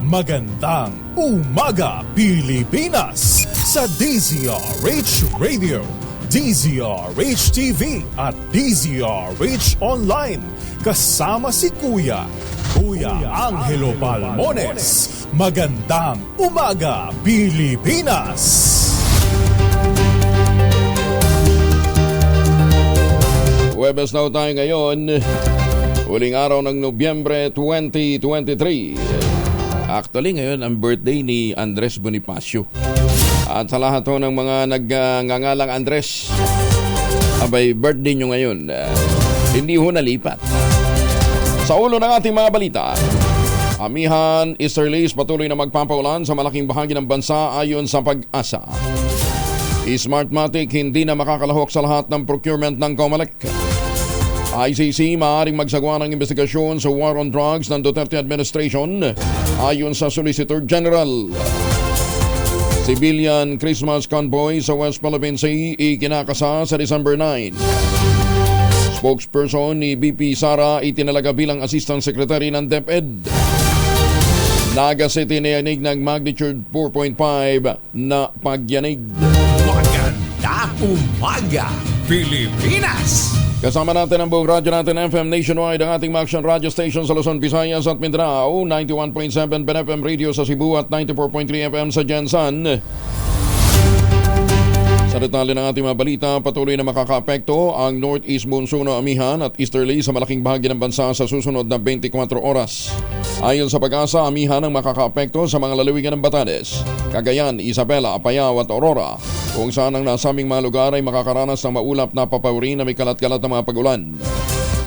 Magandang umaga, Pilipinas! Sa DZRH Radio, DZRH TV at DZRH Online. Kasama si Kuya Angelo Palmones. Magandang umaga, Pilipinas! Huwebes na tayo ngayon, huling araw ng Nobyembre 2023. Actually, ngayon ang birthday ni Andres Bonifacio. At sa lahat ng mga nagngangalang Andres, abay, birthday nyo ngayon. Hindi ho nalipat. Sa ulo ng ating mga balita, amihan easterlies patuloy na magpapaulan sa malaking bahagi ng bansa ayon sa Pag-asa. Smartmatic hindi na makakalahok sa lahat ng procurement ng COMELEC. ICC maaaring magsagawa ng investigasyon sa war on drugs ng Duterte administration ayon sa Solicitor General. Civilian Christmas convoy sa West Philippine Sea ikinakasa sa December 9. Spokesperson ni BP Sara itinalaga bilang Assistant Secretary ng DepEd. Naga City nayanig ng magnitude 4.5 na pagyanig. Magandang umaga, Pilipinas! Kasama natin ang buong radyo natin FM Nationwide, ang ating Maction Radio Station sa Luzon, Visayas at Mindanao, 91.7 BNFM Radio sa Cebu at 94.3 FM sa Jensan. Sa detalye ng ating mga balita, patuloy na makakaapekto ang Northeast Monsoon o amihan at easterly sa malaking bahagi ng bansa sa susunod na 24 oras. Ayon sa Pag-asa, amihan ang makakaapekto sa mga lalawigan ng Batanes, Cagayan, Isabela, Apayao at Aurora, kung saan ang nasaming mga lugar ay makakaranas ng maulap na papawiri na may kalat-kalat na mga pag-ulan.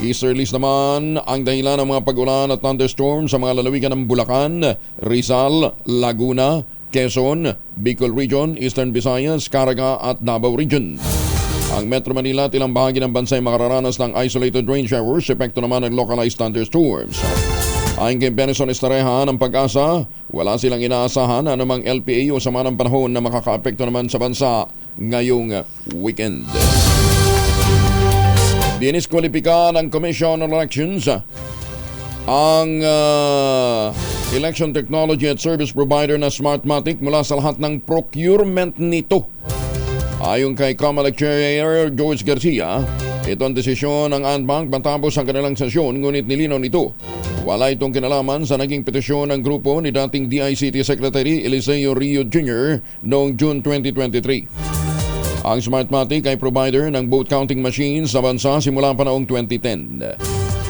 Easterlies naman ang dahilan ng mga pag-ulan at thunderstorm sa mga lalawigan ng Bulacan, Rizal, Laguna, Quezon, Bicol Region, Eastern Visayas, Caraga at Davao Region. Ang Metro Manila at ilang bahagi ng bansa ay makararanas ng isolated rain showers, epekto naman ng localized thunderstorms. Ayon kay Benson Estareha ng Pag-asa, wala silang inaasahan na namang LPA o sama ng panahon na makakaapekto naman sa bansa ngayong weekend. Diniskwalipika ng Commission on Elections ang election technology at service provider na Smartmatic mula sa lahat ng procurement nito. Ayon kay COMELEC Chair George Garcia, ito ang desisyon ng ANBank matapos ang kanilang sesyon, ngunit nilinaw nito wala itong kinalaman sa naging petisyon ng grupo ni dating DICT Secretary Eliseo Rio Jr. noong June 2023. Ang Smartmatic ay provider ng vote counting machines sa bansa simula pa noong 2010.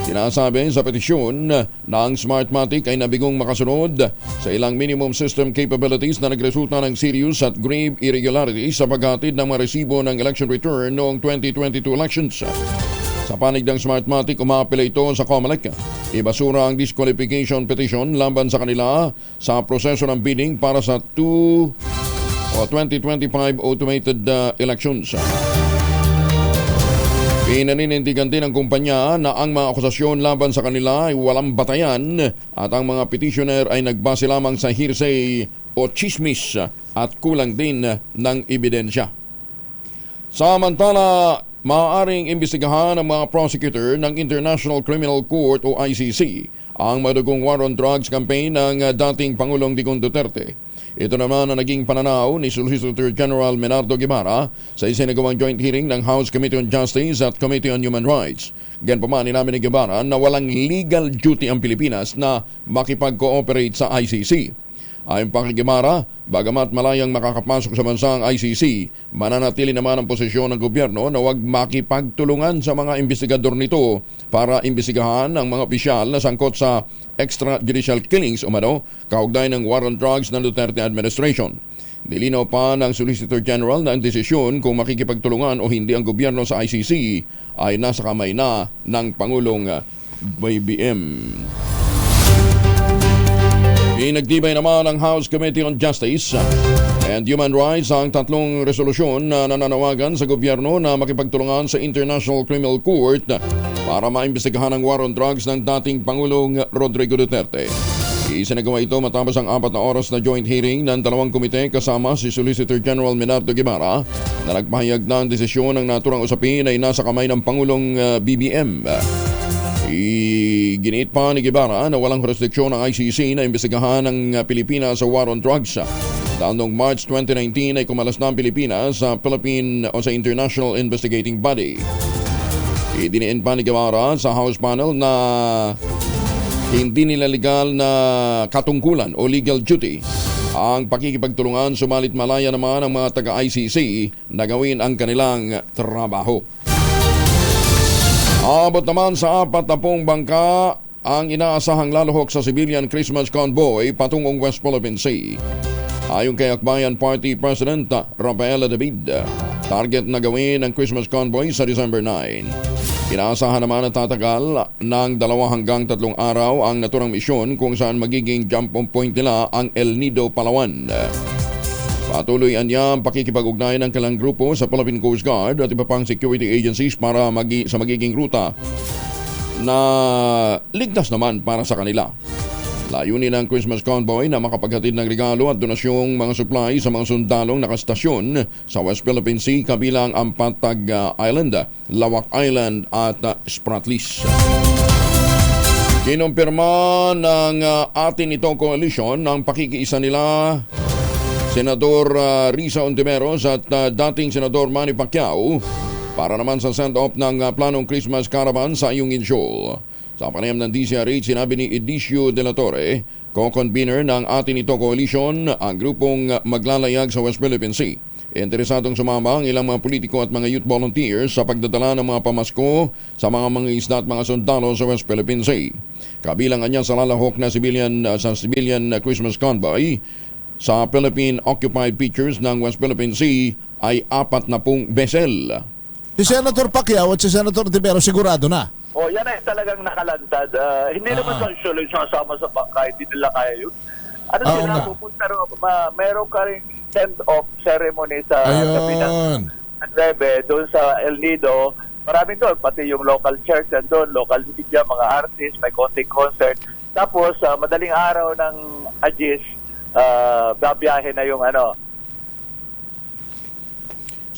Sinasabi sa petisyon na ang Smartmatic ay nabigong makasunod sa ilang minimum system capabilities na nagresulta ng serious at grave irregularities sa paghatid ng mga resibo ng election return noong 2022 elections. Sa panig ng Smartmatic, umaapela ito sa COMELEC. Ibasura ang disqualification petition laban sa kanila sa proseso ng bidding para sa 2025 automated elections. Pinaninindigan din ng kumpanya na ang mga akusasyon laban sa kanila ay walang batayan at ang mga petitioner ay nagbase lamang sa hearsay o chismis at kulang din ng ebidensya. Samantala, maaaring imbestigahan ng mga prosecutor ng International Criminal Court o ICC ang madugong war on drugs campaign ng dating Pangulong Digong Duterte. Ito naman ang naging pananaw ni Solicitor General Menardo Guevara sa isinagawang joint hearing ng House Committee on Justice at Committee on Human Rights. Ganun inamin ni Guevara na walang legal duty ang Pilipinas na makipag-cooperate sa ICC. Ayon pa kay Guevara, bagamat malayang makakapasok sa bansa ang ICC, mananatili naman ang posisyon ng gobyerno na huwag makipagtulungan sa mga investigador nito para imbestigahan ang mga opisyal na sangkot sa extrajudicial killings kaugnay ng war on drugs ng Duterte administration. Nilinaw pa ng Solicitor General na ang desisyon kung makikipagtulungan o hindi ang gobyerno sa ICC ay nasa kamay na ng Pangulong BBM. Inagtibay naman ng House Committee on Justice and Human Rights ang tatlong resolusyon na nananawagan sa gobyerno na makipagtulungan sa International Criminal Court para maimbestigahan ang war on drugs ng dating Pangulong Rodrigo Duterte. Isinagawa ito matapos ang 4 na oras na joint hearing ng dalawang komite kasama si Solicitor General Menardo Guevara na nagpahayag na ang desisyon ng naturang usapin ay nasa kamay ng Pangulong BBM. Iginiit pa ni Guevara na walang jurisdiksyon ng ICC na imbestigahan ng Pilipinas sa war on drugs. Dahil noong March 2019 ay kumalas na ang Pilipinas sa sa International Investigating Body. Idiniin pa ni Guevara sa House panel na hindi nila legal na katungkulan o legal duty ang pakikipagtulungan, sumalit malaya naman ang mga taga-ICC na gawin ang kanilang trabaho. Abot naman sa 40 bangka ang inaasahang laluhok sa civilian Christmas convoy patungong West Philippine Sea. Ayon kay Akbayan Party President Rafaela David, target na gawin ang Christmas convoy sa December 9. Inaasahan naman na tatagal ng 2 hanggang 3 araw ang naturang misyon kung saan magiging jump on point nila ang El Nido, Palawan. Patuloy anyang pakikipag-ugnayan ng kanilang grupo sa Philippine Coast Guard at iba pang security agencies para sa magiging ruta na ligtas naman para sa kanila. Layunin ng Christmas convoy na makapaghatid ng regalo at donasyong mga supply sa mga sundalong nakastasyon sa West Philippine Sea kabilang ang Patag Island, Lawak Island at Spratlys. Kinumpirma ng atin itong coalition ang pakikiisa nila Senador Risa Ontiveros at dating Senador Manny Pacquiao para naman sa send-off ng planong Christmas caravan sa Ayungin Shoal. Sa panayam ng DCRH, sinabi ni Edicio De La Torre, co-convener ng atin ito coalition, ang grupong maglalayag sa West Philippine Sea. Interesadong sumama ang ilang mga politiko at mga youth volunteers sa pagdadala ng mga pamasko sa mga isda at mga sundalo sa West Philippine Sea. Kabilang niya sa lalahok na civilian Christmas convoy sa Philippine Occupied Beaches ng West Philippine Sea ay 40 vessel. Si Senator Pacquiao at si Senator Ontiveros sigurado na. Yan ay talagang nakalantad. Hindi naman consolation kasama sa bangka, hindi nila kaya yun. Sila pupunta rin, meron ka rin send-off ceremony sa Pinas doon sa El Nido. Maraming doon, pati yung local church doon, local media, mga artists, may konting concert. Tapos, madaling araw ng Agis, babiyahe na yung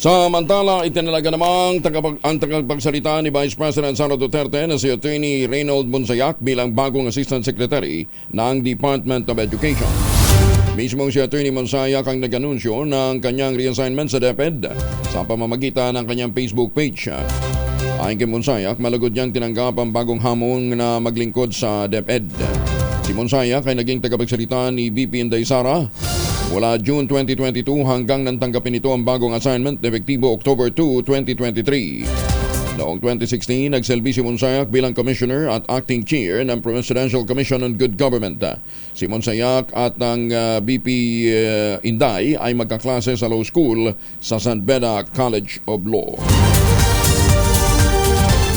Samantala, itinalaga namang ang tagapagsalita ni Vice President Sara Duterte na si Attorney Reynold Monsayak bilang bagong Assistant Secretary ng Department of Education. Mismong si Attorney Monsayak ang nag-anunsyo ng kanyang reassignment sa DepEd sa pamamagitan ng kanyang Facebook page. Ayon kay Monsayak, malagod niyang tinanggap ang bagong hamon na maglingkod sa DepEd. Si Monsayak ay naging tagapagsalita ni VP Inday Sara mula June 2022 hanggang nantanggapin ito ang bagong assignment epektibo October 2, 2023. Noong 2016, nagselbi si Monsayak bilang Commissioner at Acting Chair ng Presidential Commission on Good Government. Si Monsayak at ang VP Inday ay magkaklase sa law school sa San Beda College of Law.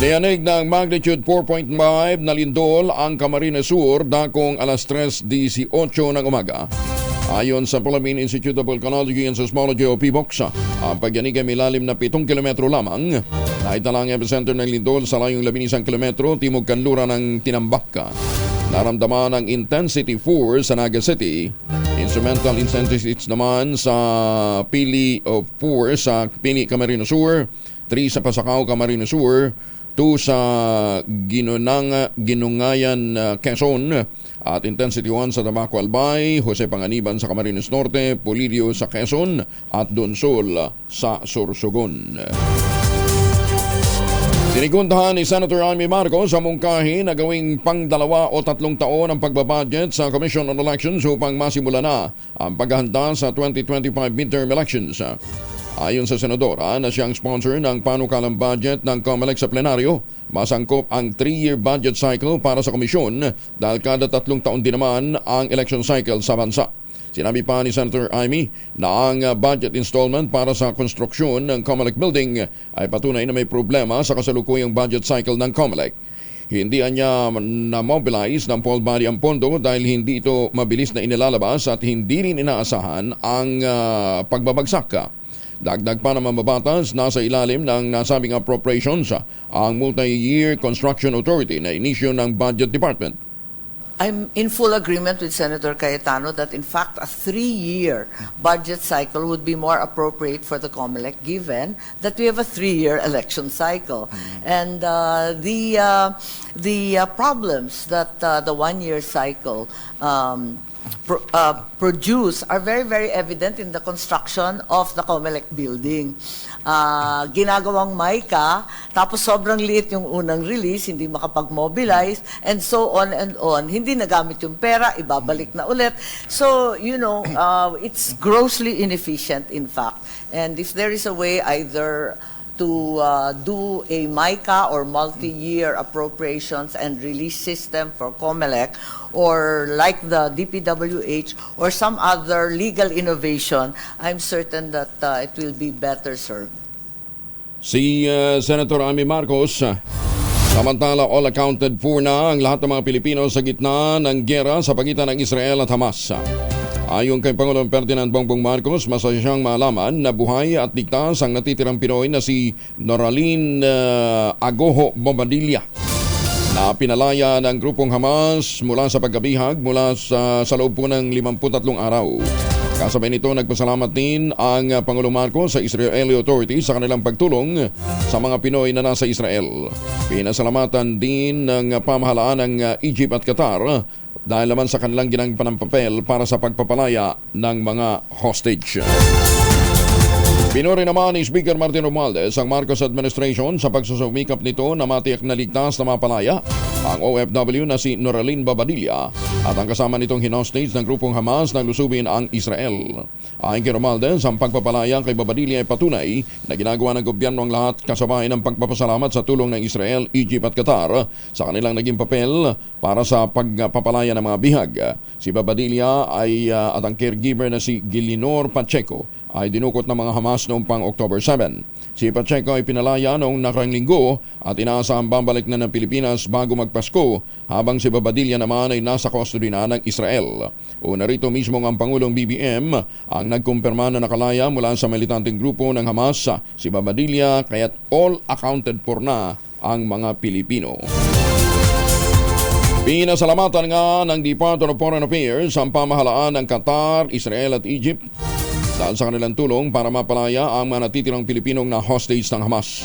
Niyanig ng magnitude 4.5 na lindol ang Camarines Sur dakong alas 3:18 ng umaga. Ayon sa Philippine Institute of Volcanology and Seismology o PBOX, ang pagyanig ay milalim na 7 kilometro lamang. Naitala ang epicenter ng lindol sa layong 11 kilometro timog kanluran ng Tinambak. Naramdaman ang intensity 4 sa Naga City. Instrumental intensity naman sa Pili of 4 sa Pini, Camarines Sur, 3 sa Pasacao, Camarines Sur, 2 sa Ginungayan, Quezon, at intensity 1 sa Tabaco Albay, Jose Panganiban sa Camarines Norte, Pulidio sa Quezon at Donsol sa Sorsogon. Sinigundahan ni Senator Amy Marcos sa mungkahi na gawing pang 2 o 3 taon ang pagbabudget sa Commission on Elections upang masimula na ang paghahanda sa 2025 midterm elections. Ayon sa senadora na siyang sponsor ng panukalang budget ng COMELEC sa plenaryo, masangkop ang 3-year budget cycle para sa komisyon dahil kada 3 taon din naman ang election cycle sa bansa. Sinabi pa ni Senator Amy na ang budget installment para sa konstruksyon ng COMELEC building ay patunay na may problema sa kasalukuyang budget cycle ng COMELEC. Hindi niya na-mobilize ng poll body ang pondo dahil hindi ito mabilis na inilalabas at hindi rin inaasahan ang pagbabagsak. Dagdag pa ng mababatas, nasa ilalim ng nasabing appropriations ang Multi-Year Construction Authority na inisyo ng Budget Department. I'm in full agreement with Senator Cayetano that in fact a 3-year budget cycle would be more appropriate for the COMELEC given that we have a 3-year election cycle. And the problems that the 1-year cycle produce are very, very evident in the construction of the COMELEC building. Ginagawang MICA, tapos sobrang liit yung unang release, hindi makapag-mobilize, and so on and on. Hindi nagamit yung pera, ibabalik na ulit. So, it's grossly inefficient in fact. And if there is a way either to do a MICA or multi-year appropriations and release system for COMELEC, or like the DPWH or some other legal innovation, I'm certain that it will be better served. Si Senator Amy Marcos, samantala all accounted for na ang lahat ng mga Pilipino sa gitna ng giyera sa pagitan ng Israel at Hamas. Ayon kay Pangulong Ferdinand Bongbong Marcos, masaya siyang malaman na buhay at ligtas ang natitirang Pinoy na si Noraline Agoho Bobadilla, na pinalaya ng grupong Hamas mula sa pagkabihag mula sa loob po ng 53 araw. Kasabay nito, nagpasalamat din ang Pangulong Marcos sa Israeli authorities sa kanilang pagtulong sa mga Pinoy na nasa Israel. Pinasalamatan din ng pamahalaan ng Egypt at Qatar dahil naman sa kanilang ginagawa ng papel para sa pagpapalaya ng mga hostage. Pinuri naman ni Speaker Martin Romualdez ang Marcos administration sa pagsusumikap nito na matiyak na ligtas na mapalaya ang OFW na si Noraline Bobadilla at ang kasama nitong hinostage ng grupong Hamas na lusubin ang Israel. Ayon kay Romualdez, ang pagpapalaya kay Bobadilla ay patunay na ginagawa ng gobyerno ang lahat kasabay ng pagpapasalamat sa tulong ng Israel, Egypt at Qatar sa kanilang naging papel para sa pagpapalaya ng mga bihag. Si Bobadilla at ang caregiver na si Gilinor Pacheco ay dinukot ng mga Hamas noong pang October 7. Si Pacheco ay pinalaya noong nakarang linggo at inaasahang babalik na ng Pilipinas bago magpasko, habang si Bobadilla naman ay nasa custody na ng Israel. Una rito mismo ang Pangulong BBM ang nagkumpirma na nakalaya mula sa militanteng grupo ng Hamas si Bobadilla, kaya't all accounted for na ang mga Pilipino. Pinasalamatan nga ng Department of Foreign Affairs ang pamahalaan ng Qatar, Israel at Egypt dahil sa kanilang tulong para mapalaya ang mga natitirang Pilipinong na hostage ng Hamas.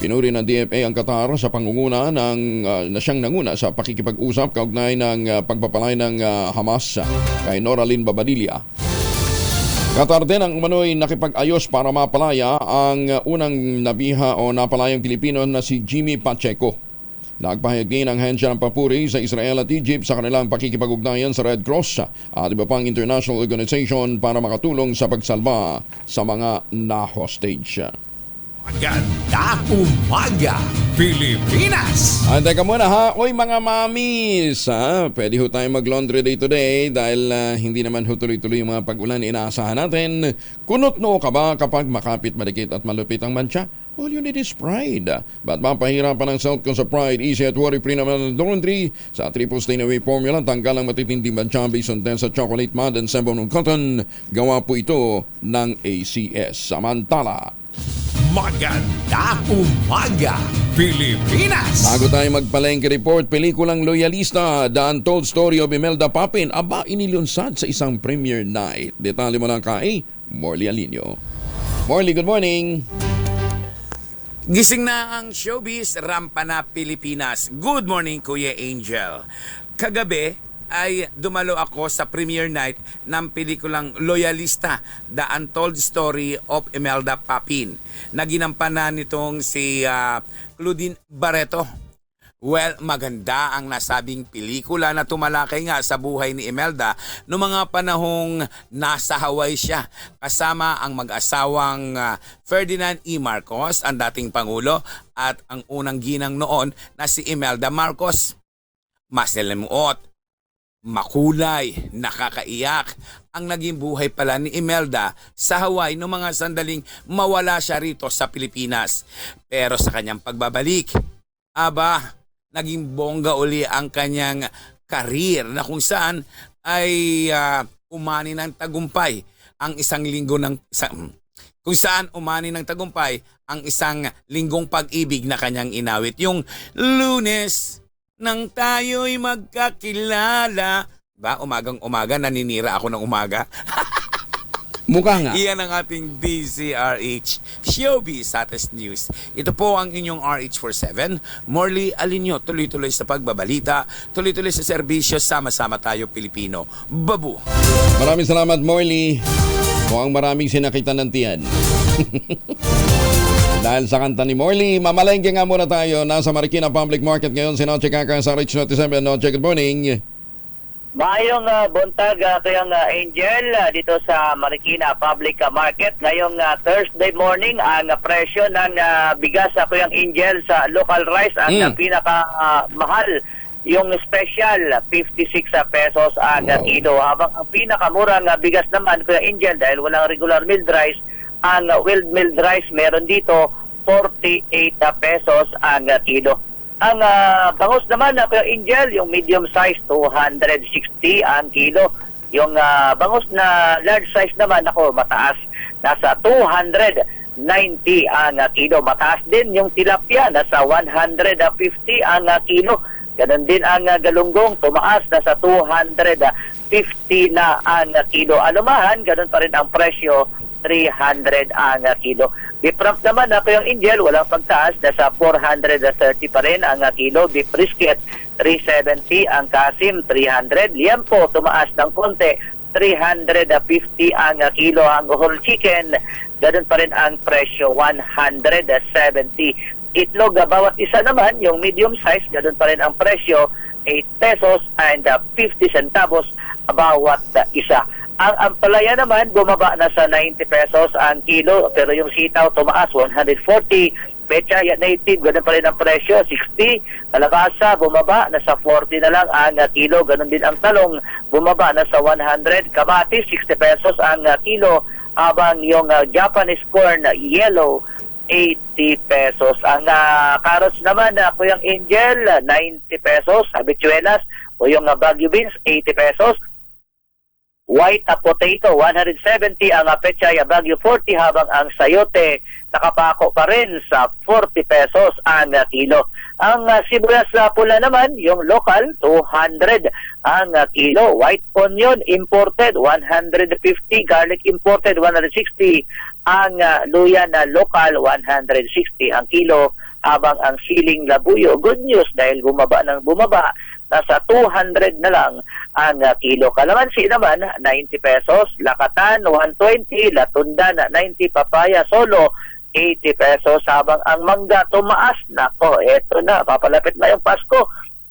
Pinuri ng DFA ang Qatar sa pangunguna na siyang nanguna sa pakikipag-usap kaugnay ng pagpapalaya ng Hamas kay Noraline Bobadilla. Qatar din ang umano'y nakipag-ayos para mapalaya ang unang nabiha o napalayang Pilipino na si Jimmy Pacheco. Nagpahayag din ang hensya ng papuri sa Israel at Egypt sa kanilang pakikipag-ugnayan sa Red Cross at iba pang international organization para makatulong sa pagsalba sa mga na-hostage. Maganda umaga, Pilipinas! Teka muna ha, oy mga mamis, pwede ho tayo mag-laundry day today dahil hindi naman ho tuloy-tuloy yung mga pag-ulan inaasahan natin. Kunot noo ka ba kapag makapit, madikit at malupit ang mancha? All you need is Pride. Ba't mapahirapan ang self ko sa Pride? Easy at worry-free naman ang laundry sa triple stain away formula. Tanggal ang matitinding mancha based on tense at chocolate mud and sebon ng cotton. Gawa po ito ng ACS. Samantala, Maganda umaga, Pilipinas! bago tayo magpalengke report, pelikulang Loyalista, The Untold Story of Imelda Papin, aba inilunsad sa isang premiere night. Detalye mo lang kay Morley Alinio. Morley, good morning! Gising na ang showbiz, rampa na Pilipinas. Good morning, Kuya Angel. Kagabi ay dumalo ako sa premiere night ng pelikulang Loyalista, The Untold Story of Imelda Papin, na ginampanan nitong si Claudine Barreto. Well, maganda ang nasabing pelikula na tumalakay nga sa buhay ni Imelda noong mga panahong nasa Hawaii siya kasama ang mag-asawang Ferdinand E. Marcos, ang dating Pangulo, at ang unang ginang noon na si Imelda Marcos. Masalimuot, makulay, nakakaiyak ang naging buhay pala ni Imelda sa Hawaii noong mga sandaling mawala siya rito sa Pilipinas. Pero sa kanyang pagbabalik, naging bongga uli ang kanyang karir na kung saan ay umani ng tagumpay ang isang linggong pag-ibig na kanyang inawit. Yung Lunes, nang tayo'y magkakilala. Ba, umagang-umaga, naninira ako ng umaga. Mukha nga. Iyan ang ating DZRH Showbiz Status News. Ito po ang inyong RH47. Morley Alinyo, tuloy-tuloy sa pagbabalita, tuloy-tuloy sa serbisyo, sama-sama tayo Pilipino. Babu! Maraming salamat, Morley. Mukhang maraming sinakita ng tiyan. Dahil sa kanta ni Morley, mamalengke nga muna tayo. Nasa Marikina Public Market ngayon si Noche Kaka sa Rich Notice. Noche, good morning. Maayong buntag kayang Angel dito sa Marikina Public Market. Ngayong Thursday morning, ang presyo ng bigas kayang Angel sa local rice ang pinakamahal. Yung special, 56 pesos ang kilo. Habang ang pinakamurang bigas naman kayang Angel dahil walang regular milled rice, ang well milled rice meron dito 48 pesos ang kilo. Ang bangus naman na Angel, yung medium size 260 ang kilo. Yung bangus na large size naman ako mataas, nasa 290 ang kilo. Mataas din yung tilapia, nasa 150 ang kilo. Ganon din ang galunggong, tumaas, nasa 250 na ang kilo. Alumahan, ganon pa rin ang presyo, 300 ang kilo. Beef rump naman na yung Angel, walang pagtaas, nasa 430 pa rin ang kilo. Beef brisket, 370 ang kasim, 300. Liempo, tumaas ng konti, 350 ang kilo. Ang whole chicken, ganun pa rin ang presyo, 170. Itlog, bawat isa naman, yung medium size, ganun pa rin ang presyo, 8 pesos and 50 centavos bawat isa. Ang ampalaya naman, bumaba na sa 90 pesos ang kilo, pero yung sitaw tumaas, 140. Pechay native, ganun pa rin ang presyo, 60. Kalabasa, bumaba, nasa 40 na lang ang kilo. Ganun din ang talong, bumaba na sa 100. Kamatis, 60 pesos ang kilo. Habang yung Japanese corn, yellow, 80 pesos. Ang carrots naman, Kuyang Angel, 90 pesos. Habichuelas, o yung Baguio beans, 80 pesos. White potato, 170 ang pechay Baguio 40, habang ang sayote nakapako pa rin sa 40 pesos ang kilo. Ang sibuyas pula naman, yung local, 200 ang kilo. White onion, imported, 150. Garlic imported, 160. Ang luya na local, 160 ang kilo. Habang ang siling labuyo, good news dahil bumaba ng bumaba, nasa 200 na lang ang kilo. Kalamansi naman, 90 pesos. Lakatan, 120. Latundan, 90. Papaya, solo, 80 pesos. Habang ang mangga, tumaas. Nako, eto na, papalapit na yung Pasko.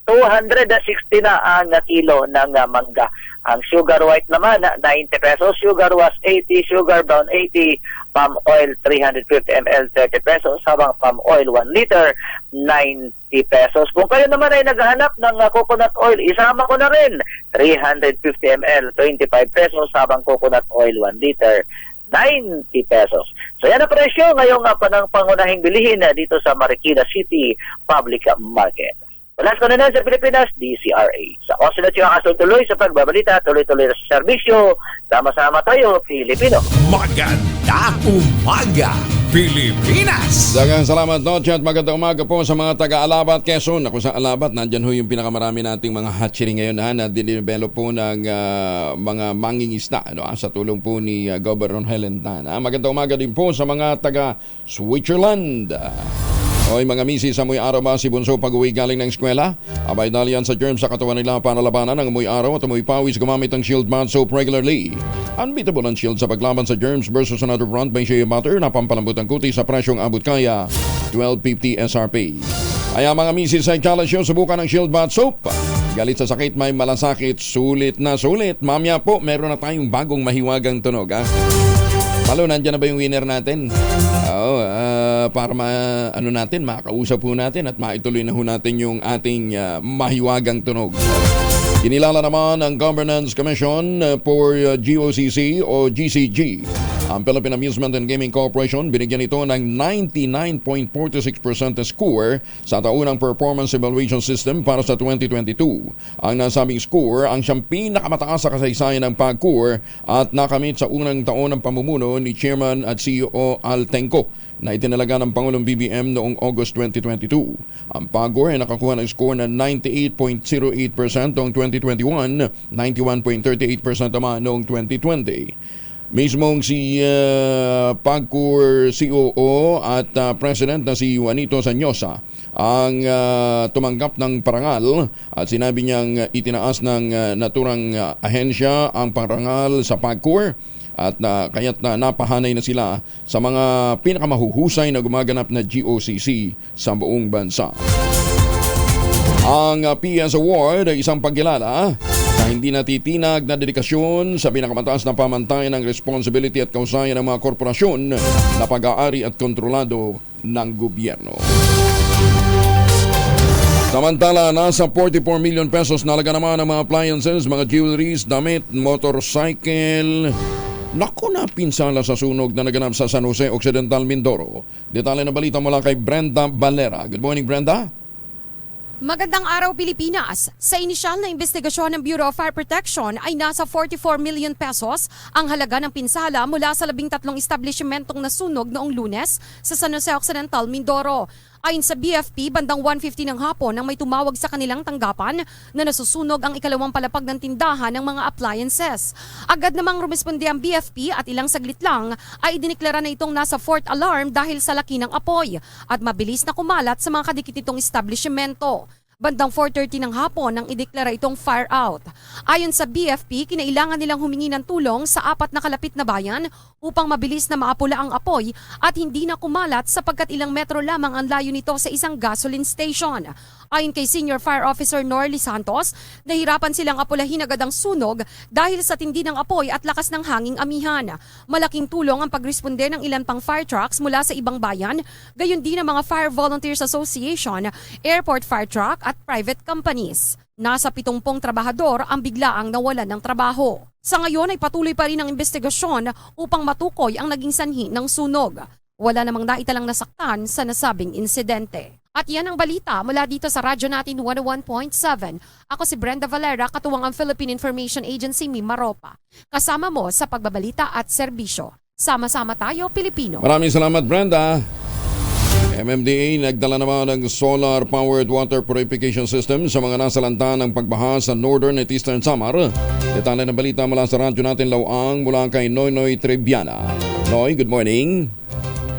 260 na ang kilo ng mangga. Ang sugar white naman, 90 pesos. Sugar was 80. Sugar brown, 80. Palm oil, 350 ml, 30 pesos. Habang palm oil, 1 liter, 90 pesos. Kung kayo naman ay naghahanap ng coconut oil, isama ko na rin. 350 ml, 25 pesos. Habang coconut oil, 1 liter, 90 pesos. So yan ang presyo ngayong pangunahing bilihin dito sa Marikina City Public Market. Wala ko na sa Pilipinas, DCRH. Sa Osinat yung tuloy sa pagbabalita, tuloy-tuloy sa serbisyo, sama-sama tayo, Pilipino. Maganda umaga, Pilipinas! Dagang salamat, Noche, at magandang umaga po sa mga taga-Alabat, Quezon. Ako sa Alabat, nandyan ho yung pinakamarami nating mga hatchery ngayon na dinevelop po ng mga mangingisda sa tulong po ni Governor Helen Tan. Magandang umaga din po sa mga taga-Switzerland. Oy mga misi, sa amoy araw ba si Bunso pag-uwi galing ng eskwela? Abay dalian sa germs sa katawan nila para labanan ang amoy araw at amoy pawis gumamit ng Shield Bath Soap regularly. Unbeatable ang Shield sa paglaban sa germs versus another brand by Shea Butter na pampalambot ang kuti sa presyong abot kaya, 12.50 SRP. Kaya mga misi sa ikalasyo, subukan ng Shield Bath Soap. Galit sa sakit, may malasakit, sulit na sulit. Mamaya po, meron na tayong bagong mahiwagang tunog. Malo, nandiyan na ba yung winner natin? Para makausap po natin at maituloy na ho natin yung ating mahiwagang tunog. Kinilala naman ang Governance Commission for GOCC o GCG Ang Philippine Amusement and Gaming Corporation binigyan ito ng 99.46% score sa taunang performance evaluation system para sa 2022. Ang nasabing score ang siyang pinakamataas sa kasaysayan ng PAGCOR at nakamit sa unang taon ng pamumuno ni Chairman at CEO Al Tenco na itinalaga ng Pangulong BBM noong August 2022. Ang PAGCOR ay nakakuha ng score na 98.08% noong 2021, 91.38% naman noong 2020. Mismong si PAGCOR COO at President na si Juanito Sanyosa ang tumanggap ng parangal at sinabi niyang itinaas ng naturang ahensya ang parangal sa PAGCOR at kaya't napahanay na sila sa mga pinakamahuhusay na gumaganap na GOCC sa buong bansa. Ang PS Award ay isang pagkilala na hindi natitinag na dedikasyon sa pinakamataas na pamantayan ng responsibility at kausayan ng mga korporasyon na pag-aari at kontrolado ng gobyerno. Samantala, nasa 44 million pesos na halaga naman ng mga appliances, mga jewelries, damit, motorcycle. Naku na pinsala sa sunog na naganap sa San Jose Occidental, Mindoro. Detalye na balita mula kay Brenda Valera. Good morning, Brenda. Magandang araw, Pilipinas. Sa inisyal na investigasyon ng Bureau of Fire Protection ay nasa 44 million pesos ang halaga ng pinsala mula sa 13 establishmentong nasunog noong Lunes sa San Jose Occidental, Mindoro. Ayon sa BFP, bandang 1:50 ng hapon nang may tumawag sa kanilang tanggapan na nasusunog ang ikalawang palapag ng tindahan ng mga appliances. Agad namang rumisponde ang BFP at ilang saglit lang ay idineklara na itong nasa fourth alarm dahil sa laki ng apoy at mabilis na kumalat sa mga kadikit itong establishmento. Bandang 4:30 ng hapon nang ideklara itong fire out. Ayon sa BFP, kinailangan nilang humingi ng tulong sa 4 na kalapit na bayan upang mabilis na maapula ang apoy at hindi na kumalat sapagkat ilang metro lamang ang layo nito sa isang gasoline station. Ayon kay Senior Fire Officer Norly Santos, nahirapan silang apulahin agad ang sunog dahil sa tindi ng apoy at lakas ng hanging amihan. Malaking tulong ang pagresponde ng ilan pang fire trucks mula sa ibang bayan, gayon din ang mga Fire Volunteers Association, airport fire truck at private companies. Nasa 70 trabahador ang biglaang nawalan ng trabaho. Sa ngayon ay patuloy pa rin ang investigasyon upang matukoy ang naging sanhi ng sunog. Wala namang naitalang nasaktan sa nasabing insidente. At yan ang balita mula dito sa radyo natin 101.7. Ako si Brenda Valera, katuwang ang Philippine Information Agency Mimaropa. Kasama mo sa pagbabalita at serbisyo. Sama-sama tayo, Pilipino. Maraming salamat, Brenda. MMDA nagdala naman ng solar-powered water purification system sa mga nasalanta ng pagbaha sa Northern at Eastern Samar. Detalye ng balita mula sa radyo natin Lawang mula kay Noynoy Triviana. Noy, good morning.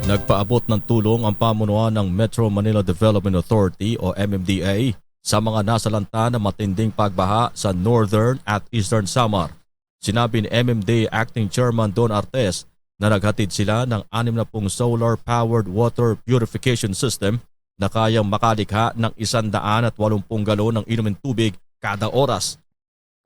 Nagpaabot ng tulong ang pamunuan ng Metro Manila Development Authority o MMDA sa mga nasalanta ng matinding pagbaha sa Northern at Eastern Samar. Sinabi ni MMDA Acting Chairman Don Artes na naghatid sila ng 60 solar-powered water purification system na kayang makalikha ng 180 galon ng inumin tubig kada oras.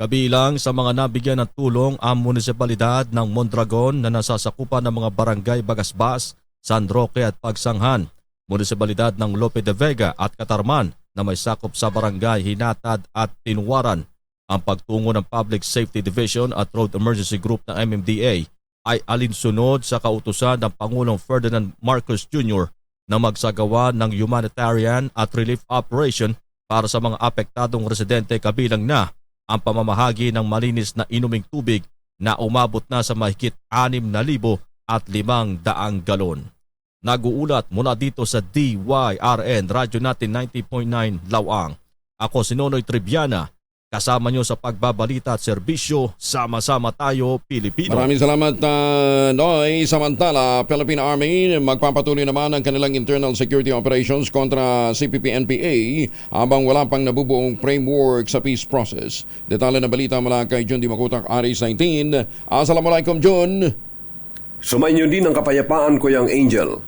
Kabilang sa mga nabigyan ng tulong ang munisipalidad ng Mondragon na nasasakupan ng mga barangay Bagasbas, San Roque at Pagsanghan, munisipalidad ng Lope de Vega at Catarman na may sakop sa barangay Hinatad at Tinwaran. Ang pagtungo ng Public Safety Division at Road Emergency Group ng MMDA ay alinsunod sa kautusan ng Pangulong Ferdinand Marcos Jr. na magsagawa ng humanitarian at relief operation para sa mga apektadong residente kabilang na ang pamamahagi ng malinis na inuming tubig na umabot na sa mahigit 6,500 galon. Nag-uulat mula dito sa DYRN, radyo natin 90.9 Lawang. Ako si Nonoy Triviana, kasama nyo sa pagbabalita at serbisyo. Sama-sama tayo, Pilipino. Maraming salamat, Noy. Samantala, Philippine Army magpapatuloy naman ang kanilang internal security operations kontra CPP-NPA habang wala pang nabubuong framework sa peace process. Detalye na balita mula kay Jun Di Makutak, Aris 19. Assalamualaikum, Jun. Sumainyo din ang kapayapaan, Kuyang Angel.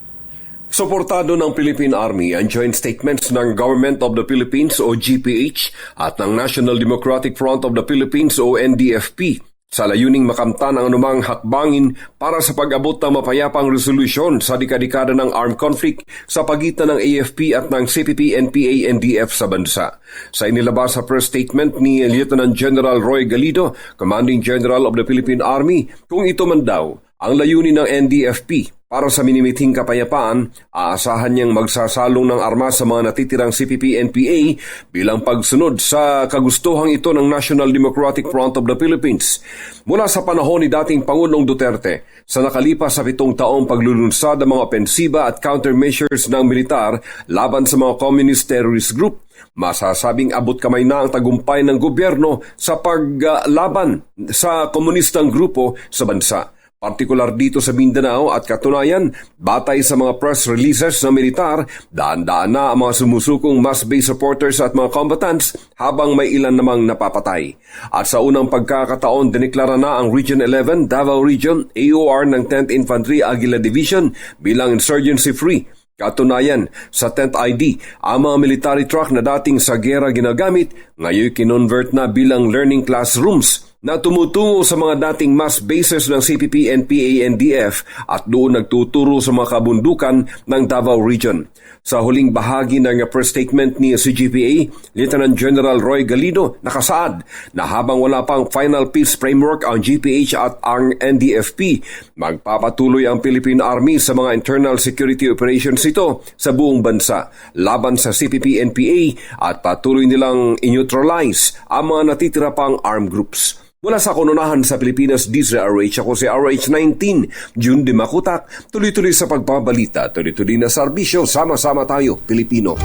Suportado ng Philippine Army ang joint statements ng Government of the Philippines o GPH at ng National Democratic Front of the Philippines o NDFP sa layuning makamtan ang anumang hakbangin para sa pag-abot ng mapayapang resolusyon sa dekada-dekada ng armed conflict sa pagitan ng AFP at ng CPP-NPA-NDF sa bansa. Sa inilabas sa press statement ni Lieutenant General Roy Galido, Commanding General of the Philippine Army, kung ito man daw Ang layunin ng NDFP para sa minimithing kapayapaan, aasahan niyang magsasalong ng armas sa mga natitirang CPP-NPA bilang pagsunod sa kagustuhang ito ng National Democratic Front of the Philippines. Mula sa panahon ni dating Pangulong Duterte, sa nakalipas sa 7 taong paglulunsad ng mga opensiba at countermeasures ng militar laban sa mga communist terrorist group, masasabing abot kamay na ang tagumpay ng gobyerno sa paglaban sa komunistang grupo sa bansa. Partikular dito sa Mindanao at katunayan, batay sa mga press releases ng militar, daan-daan na ang mga sumusukong mass-based supporters at mga combatants habang may ilan namang napapatay. At sa unang pagkakataon, dineklara na ang Region 11, Davao Region, AOR ng 10th Infantry Aguila Division bilang insurgency-free. Katunayan, sa 10th ID, ang mga military truck na dating sa gera ginagamit, ngayon kinonvert na bilang learning classrooms na tumutungo sa mga dating mass bases ng CPP, NPA, NDF at doon nagtuturo sa mga kabundukan ng Davao Region. Sa huling bahagi ng press statement ni CGPA, Lieutenant General Roy Galido nakasaad na habang wala pang final peace framework ang GPH at ang NDFP, magpapatuloy ang Philippine Army sa mga internal security operations ito sa buong bansa laban sa CPP, NPA at patuloy nilang in-neutralize ang mga natitira pang armed groups. Mula sa kononahan sa Pilipinas, DZRH, ako si RH19, June Dimakutak, tuloy-tuloy sa pagbabalita, tuloy-tuloy na serbisyo, sama-sama tayo, Pilipino.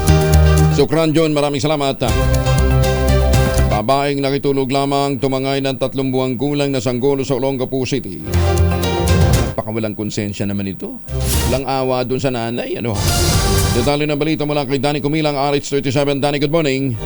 Sukran John, maraming salamat. Babaeng nakitulog lamang tumangay ng 3 buwang gulang na sanggol sa Olongapo City. Napakawalang konsensya naman ito. Walang awa dun sa nanay, ano? Detalye ng balita mula kay Danny Kumilang, RH37. Danny, good morning.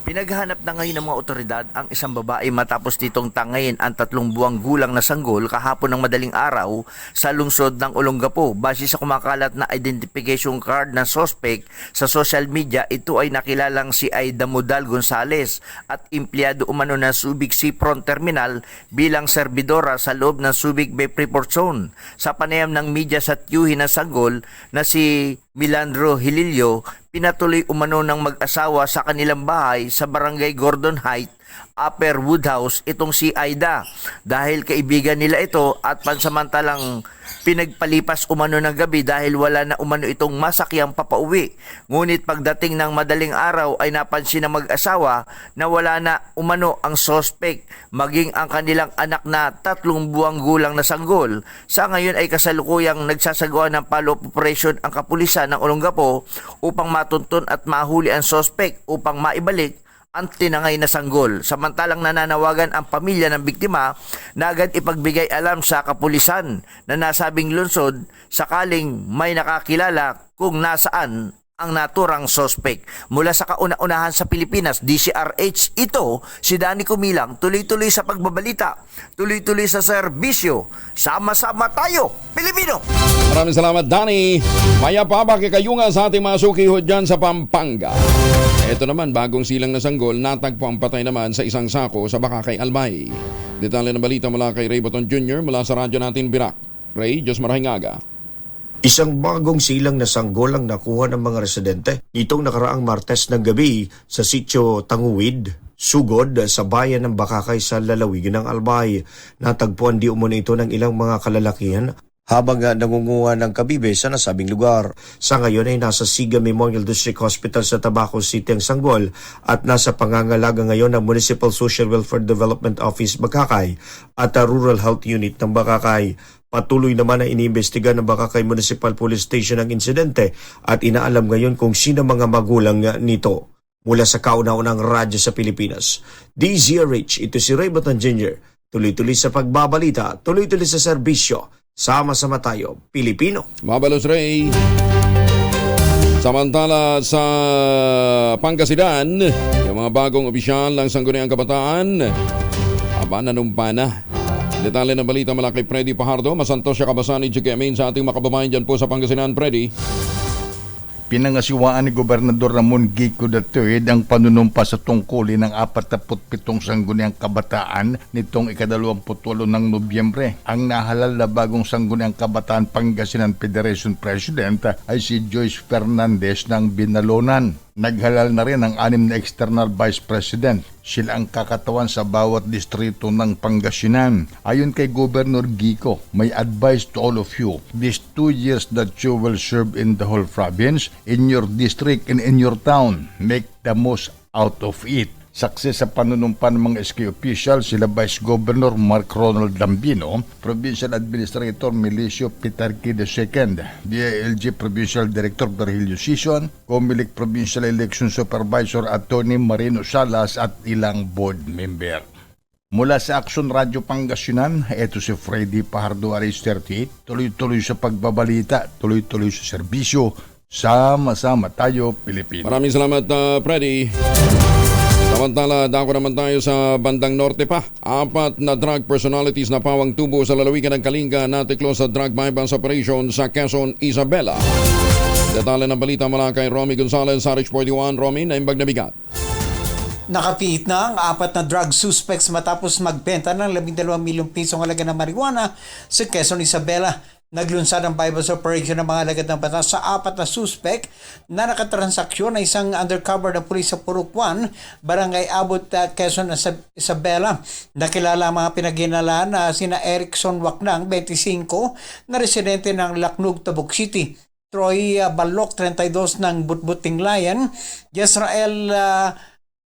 Pinaghanap na ngayon ng mga otoridad ang isang babae matapos nitong tangayin ang 3 buwang gulang na sanggol kahapon ng madaling araw sa lungsod ng Olongapo. Base sa kumakalat na identification card ng suspect sa social media, ito ay nakilalang si Aida Modal Gonzales at empleyado umano ng Subic Seafront Terminal bilang serbidora sa loob ng Subic Bay Freeport Zone. Sa panayam ng media sa tiyuhin ng sanggol na si Milandro Hililio, pinatuloy umano ng mag-asawa sa kanilang bahay sa Barangay Gordon Heights, Upper Woodhouse itong si Aida dahil kaibigan nila ito at pansamantalang pinagpalipas umano ng gabi dahil wala na umano itong masakyang papauwi. Ngunit pagdating ng madaling araw ay napansin ng mag-asawa na wala na umano ang suspect maging ang kanilang anak na 3 buwang gulang na sanggol. Sa ngayon ay kasalukuyang nagsasagawa ng follow-up operation ang kapulisan ng Olongapo upang matuntun at mahuli ang suspect upang maibalik ang tinangay na sanggol. Samantalang nananawagan ang pamilya ng biktima na agad ipagbigay alam sa kapulisan na nasabing lungsod sakaling may nakakilala kung nasaan ang naturang suspect. Mula sa kauna-unahan sa Pilipinas, DCRH, ito si Danny Kumilang, tuloy-tuloy sa pagbabalita, tuloy-tuloy sa serbisyo. Sama-sama tayo, Pilipino! Maraming salamat, Danny. Maya pa ba kikayunga sa ating mga sukiho dyan sa Pampanga? Ito naman, bagong silang na sanggol, natagpo ang patay naman sa isang sako sa Bakakay, Albay. Detalye ng balita mula kay Ray Baton Jr. mula sa radyo natin Birak. Ray, Diyos marahing aga. Isang bagong silang na sanggol ang nakuha ng mga residente nitong nakaraang Martes ng gabi sa sitio Tanguwid, Sugod sa bayan ng Bakakay sa lalawigan ng Albay. Natagpuan di umano ito ng ilang mga kalalakihan habang nangunguha ng kabibe sa nasabing lugar. Sa ngayon ay nasa Siga Memorial District Hospital sa Tabaco City ang sanggol at nasa pangangalaga ngayon ng Municipal Social Welfare Development Office Bakakay at Rural Health Unit ng Bakakay. Patuloy naman na iniimbestiga ng Bakakay Municipal Police Station ang insidente at inaalam ngayon kung sino mga magulang nito. Mula sa kauna-unang radyo sa Pilipinas, DZRH, ito si Ray Baton Jr. Tuloy-tuloy sa pagbabalita, tuloy-tuloy sa serbisyo. Sama-sama tayo, Pilipino. Mabalos, Ray. Samantala sa Pangasinan, yung mga bagong opisyal ng Sangguniang Kabataan, nanumpa na. Detalye ng balita mula kay Freddy Pajardo. Masantos siya kabasani Chikiamin sa ating makababayan dyan po sa Pangasinan, Freddy. Pinangasiwaan ni Gobernador Ramon Gico III ang panunumpa sa tungkulin ng 47 Sangguniang Kabataan nitong ika-28 ng Nobyembre. Ang nahalal na bagong Sangguniang Kabataan Pangasinan Federation President ay si Joyce Fernandez ng Binalonan. Naghalal na rin ang 6 na external vice president. Sila ang kakatawan sa bawat distrito ng Pangasinan. Ayon kay Governor Gico, may advice to all of you. These 2 years that you will serve in the whole province, in your district and in your town, make the most out of it. Success sa panunumpa ng mga SK official, sila Vice Governor Mark Ronald Lambino, Provincial Administrator Milicio Pitarqui II, DILG Provincial Director Virgilio Sison, Comelec Provincial Election Supervisor Attorney Marino Salas at ilang board member. Mula sa Action Radio Pangasinan, ito si Freddy Pajardo RH38, tuloy-tuloy sa pagbabalita, tuloy-tuloy sa serbisyo, sama-sama tayo Pilipinas. Maraming salamat, Freddy. Samantala, dako naman tayo sa bandang norte pa. 4 na drug personalities na pawang tubo sa lalawigan ng Kalinga natiklo sa drug bypass operation sa Quezon, Isabela. Detalye ng balita mula kay Romy Gonzalez sa Rich 41. Romy, naimbag na bigat. Nakapiit na ang 4 na drug suspects matapos magbenta ng 12 milyong pisong halaga ng marijuana sa Quezon, Isabela. Naglunsad ang bypass operation ng mga alagad ng batas sa 4 na suspect na nakatransaksyon na isang undercover na pulis sa Purok 1, Barangay Abot, Quezon, Isabela. Nakilala ang mga pinaghinalaan na sina Erickson Waknang, 25, na residente ng Lacnog, Tabuk City, Troy Balok, 32, ng Butbuting Layan, Yesrael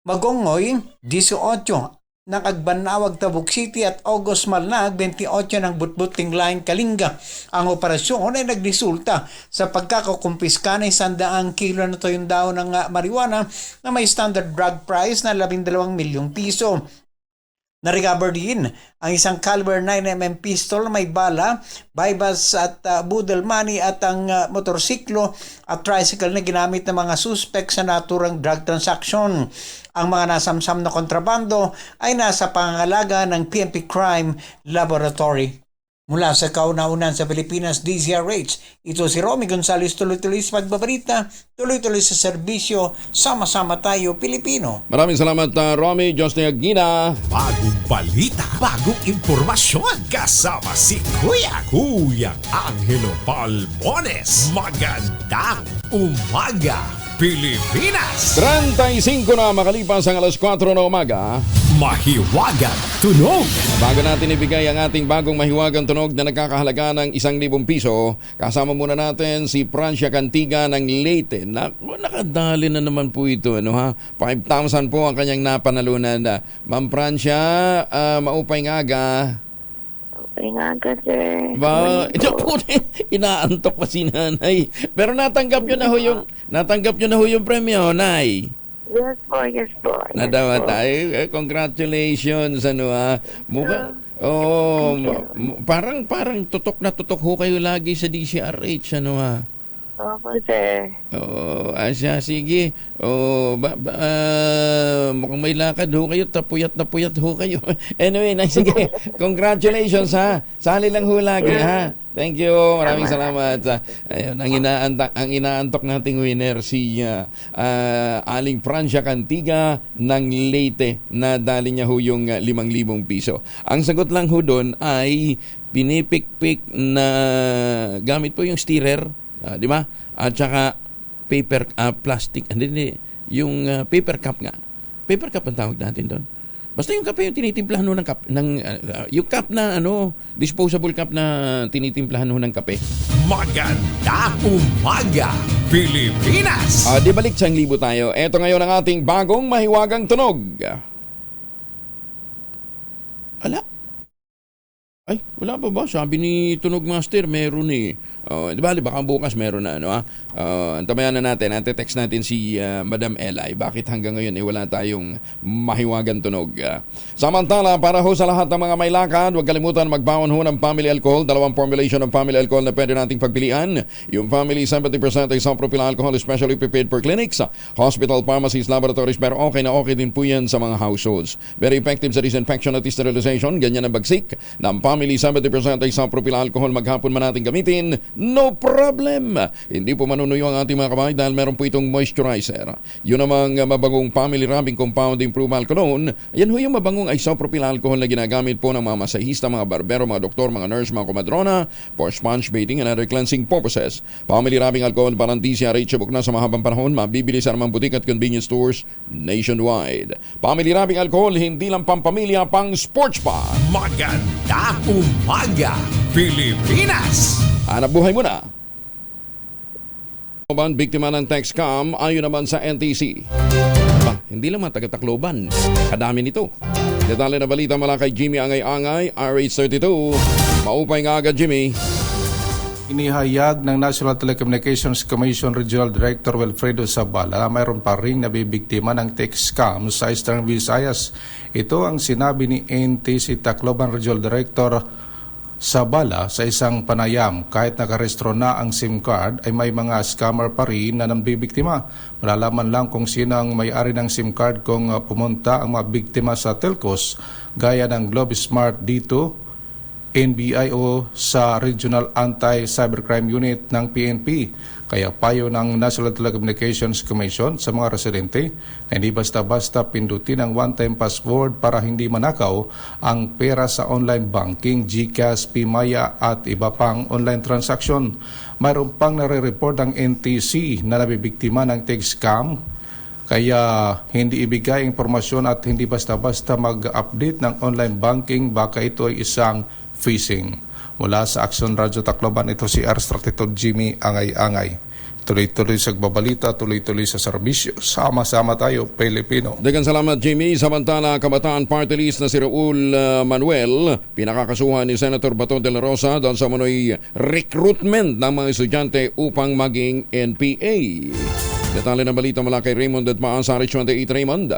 Magongoy, 18, ng Agbanawag, Tabuk City, at August Malnag, 28, ng Butbuting Layan, Kalinga. Ang operasyon ay nagresulta sa pagkakakumpiska ng 100 kilo na toyong daw ng marijuana na may standard drug price na 12 milyong piso. Na-recover din ang isang caliber 9mm pistol, may bala, bypass at budel money at ang motorsiklo at tricycle na ginamit ng mga suspect sa naturang drug transaction. Ang mga nasamsam na kontrabando ay nasa pangangalaga ng PNP Crime Laboratory. Mula sa kauna-unan sa Pilipinas, DZRH, ito si Romy Gonzalez, tuloy-tuloy sa pagbabalita, tuloy-tuloy sa serbisyo, sama-sama tayo Pilipino. Maraming salamat, Romy. Justin Aguina. Bagong balita, bagong impormasyon, kasama si Kuya Angelo Palmones. Magandang umaga, Pilipinas! 35 na makalipas ang alas 4 na umaga. Mahiwagang tunog. Bago natin ibigay ang ating bagong mahiwagang tunog na nagkakahalaga ng 1,000 piso, kasama muna natin si Francia Cantiga ng Leyte. Nakadali na naman po ito. 5,000 po ang kanyang napanalunan. Ma'am Francia, maupay nga aga. Inagad sir. Ito po, inaantok pa si nanay. Pero natanggap nyo na ho yung premyo, nay. Yes po. Nadawa tayo. Congratulations. Mukhang, parang tutok na tutok ho kayo lagi sa DCRH. Opo, sir. Sige. Mukhang may lakad ho kayo. Tapuyat ho kayo. Anyway, sige. Congratulations, ha. Sali lang ho lagi, ha. Thank you. Maraming salamat. Ayun, ang inaantok nating winner si Aling Francia Cantiga ng Leyte na dali niya ho yung 5,000 piso. Ang sagot lang ho doon ay pinipikpik na gamit po yung stirrer. Di ba? At saka paper plastic, hindi yung paper cup nga. Paper cup ang tawag natin doon. Basta yung kape yung tinitimplahan ng cup yung cup na disposable cup na tinitimplahan ng kape. Magandang umaga, Pilipinas. Di balik sa 1,000 tayo. Ito ngayon ang ating bagong mahiwagang tunog. Ay, wala pa ba? Sabi ni Tunog Master, meron eh. Di ba, baka bukas meron na, antabayan na natin. Ate-text natin si Madam Eli. Bakit hanggang ngayon wala tayong mahiwagan tunog? Samantala, para ho sa lahat ng mga may lakad, huwag kalimutan magbawon ho ng family alcohol. 2 formulation ng family alcohol na pwede nating pagpilian. Yung family 70% ay isopropyl alcohol, especially prepared for clinics, hospital, pharmacies, laboratories, pero okay na okay din po yan sa mga households. Very effective sa disinfection at sterilization. Ganyan ang bagsik ng family 70% ay isopropyl alcohol. Maghapon man natin gamitin, no problem. Hindi po manunuyo ang ating mga kamay dahil meron po itong moisturizer. Yun namang mabangong Family Rubbing Compound Improved Cologne. Yan ho yung mabangong isopropyl alcohol na ginagamit po ng mga masahista, mga barbero, mga doktor, mga nurse, mga komadrona for sponge bathing and other cleansing purposes. Family Rubbing Alcohol parang DCRH subok na sa mahabang panahon, mabibili sa namang butik at convenience stores nationwide. Family Rubbing Alcohol, hindi lang pampamilya, pang sports pa. Maganda umaga, Pilipinas! Hanap buhay mo na. Biktima ng text scam ayon naman sa NTC. Hindi lang mga taga-Tacloban, kadami nito. Detalye na balita mula kay Jimmy Angay-Angay, RH32. Maupay nga agad, Jimmy. Inihayag ng National Telecommunications Commission Regional Director Wilfredo Zabala na mayroon pa ring nabibiktima ng text scam sa Eastern Visayas. Ito ang sinabi ni NTC Tacloban Regional Director Zabala sa isang panayam. Kahit nakarestro na ang SIM card ay may mga scammer pa rin na nambibiktima. Malalaman lang kung sino ang may-ari ng SIM card kung pumunta ang mga biktima sa telcos gaya ng Globe Smart dito, NBI o sa Regional Anti-Cybercrime Unit ng PNP. Kaya payo ng National Telecommunications Commission sa mga residente na hindi basta-basta pindutin ang one-time password para hindi manakaw ang pera sa online banking, GCash, PMaya at iba pang online transaction. Mayroon pang nare-report ang NTC na nabibiktima ng text scam. Kaya hindi ibigay impormasyon at hindi basta-basta mag-update ng online banking, baka ito ay isang phishing. Mula sa Action Radio Tacloban, ito si R-Strategic Jimmy Angay-Angay. Tuloy-tuloy sa agbabalita, tuloy-tuloy sa serbisyo. Sama-sama tayo, Pilipino. Daghang salamat, Jimmy. Samantala, Kabataan Party List na si Raul Manuel, pinakakasuhan ni Senator Bato de la Rosa dahil sa manoy recruitment ng mga estudyante upang maging NPA. Detalye ng balita mula kay Raymond at Maan sa RH 28. Raymond.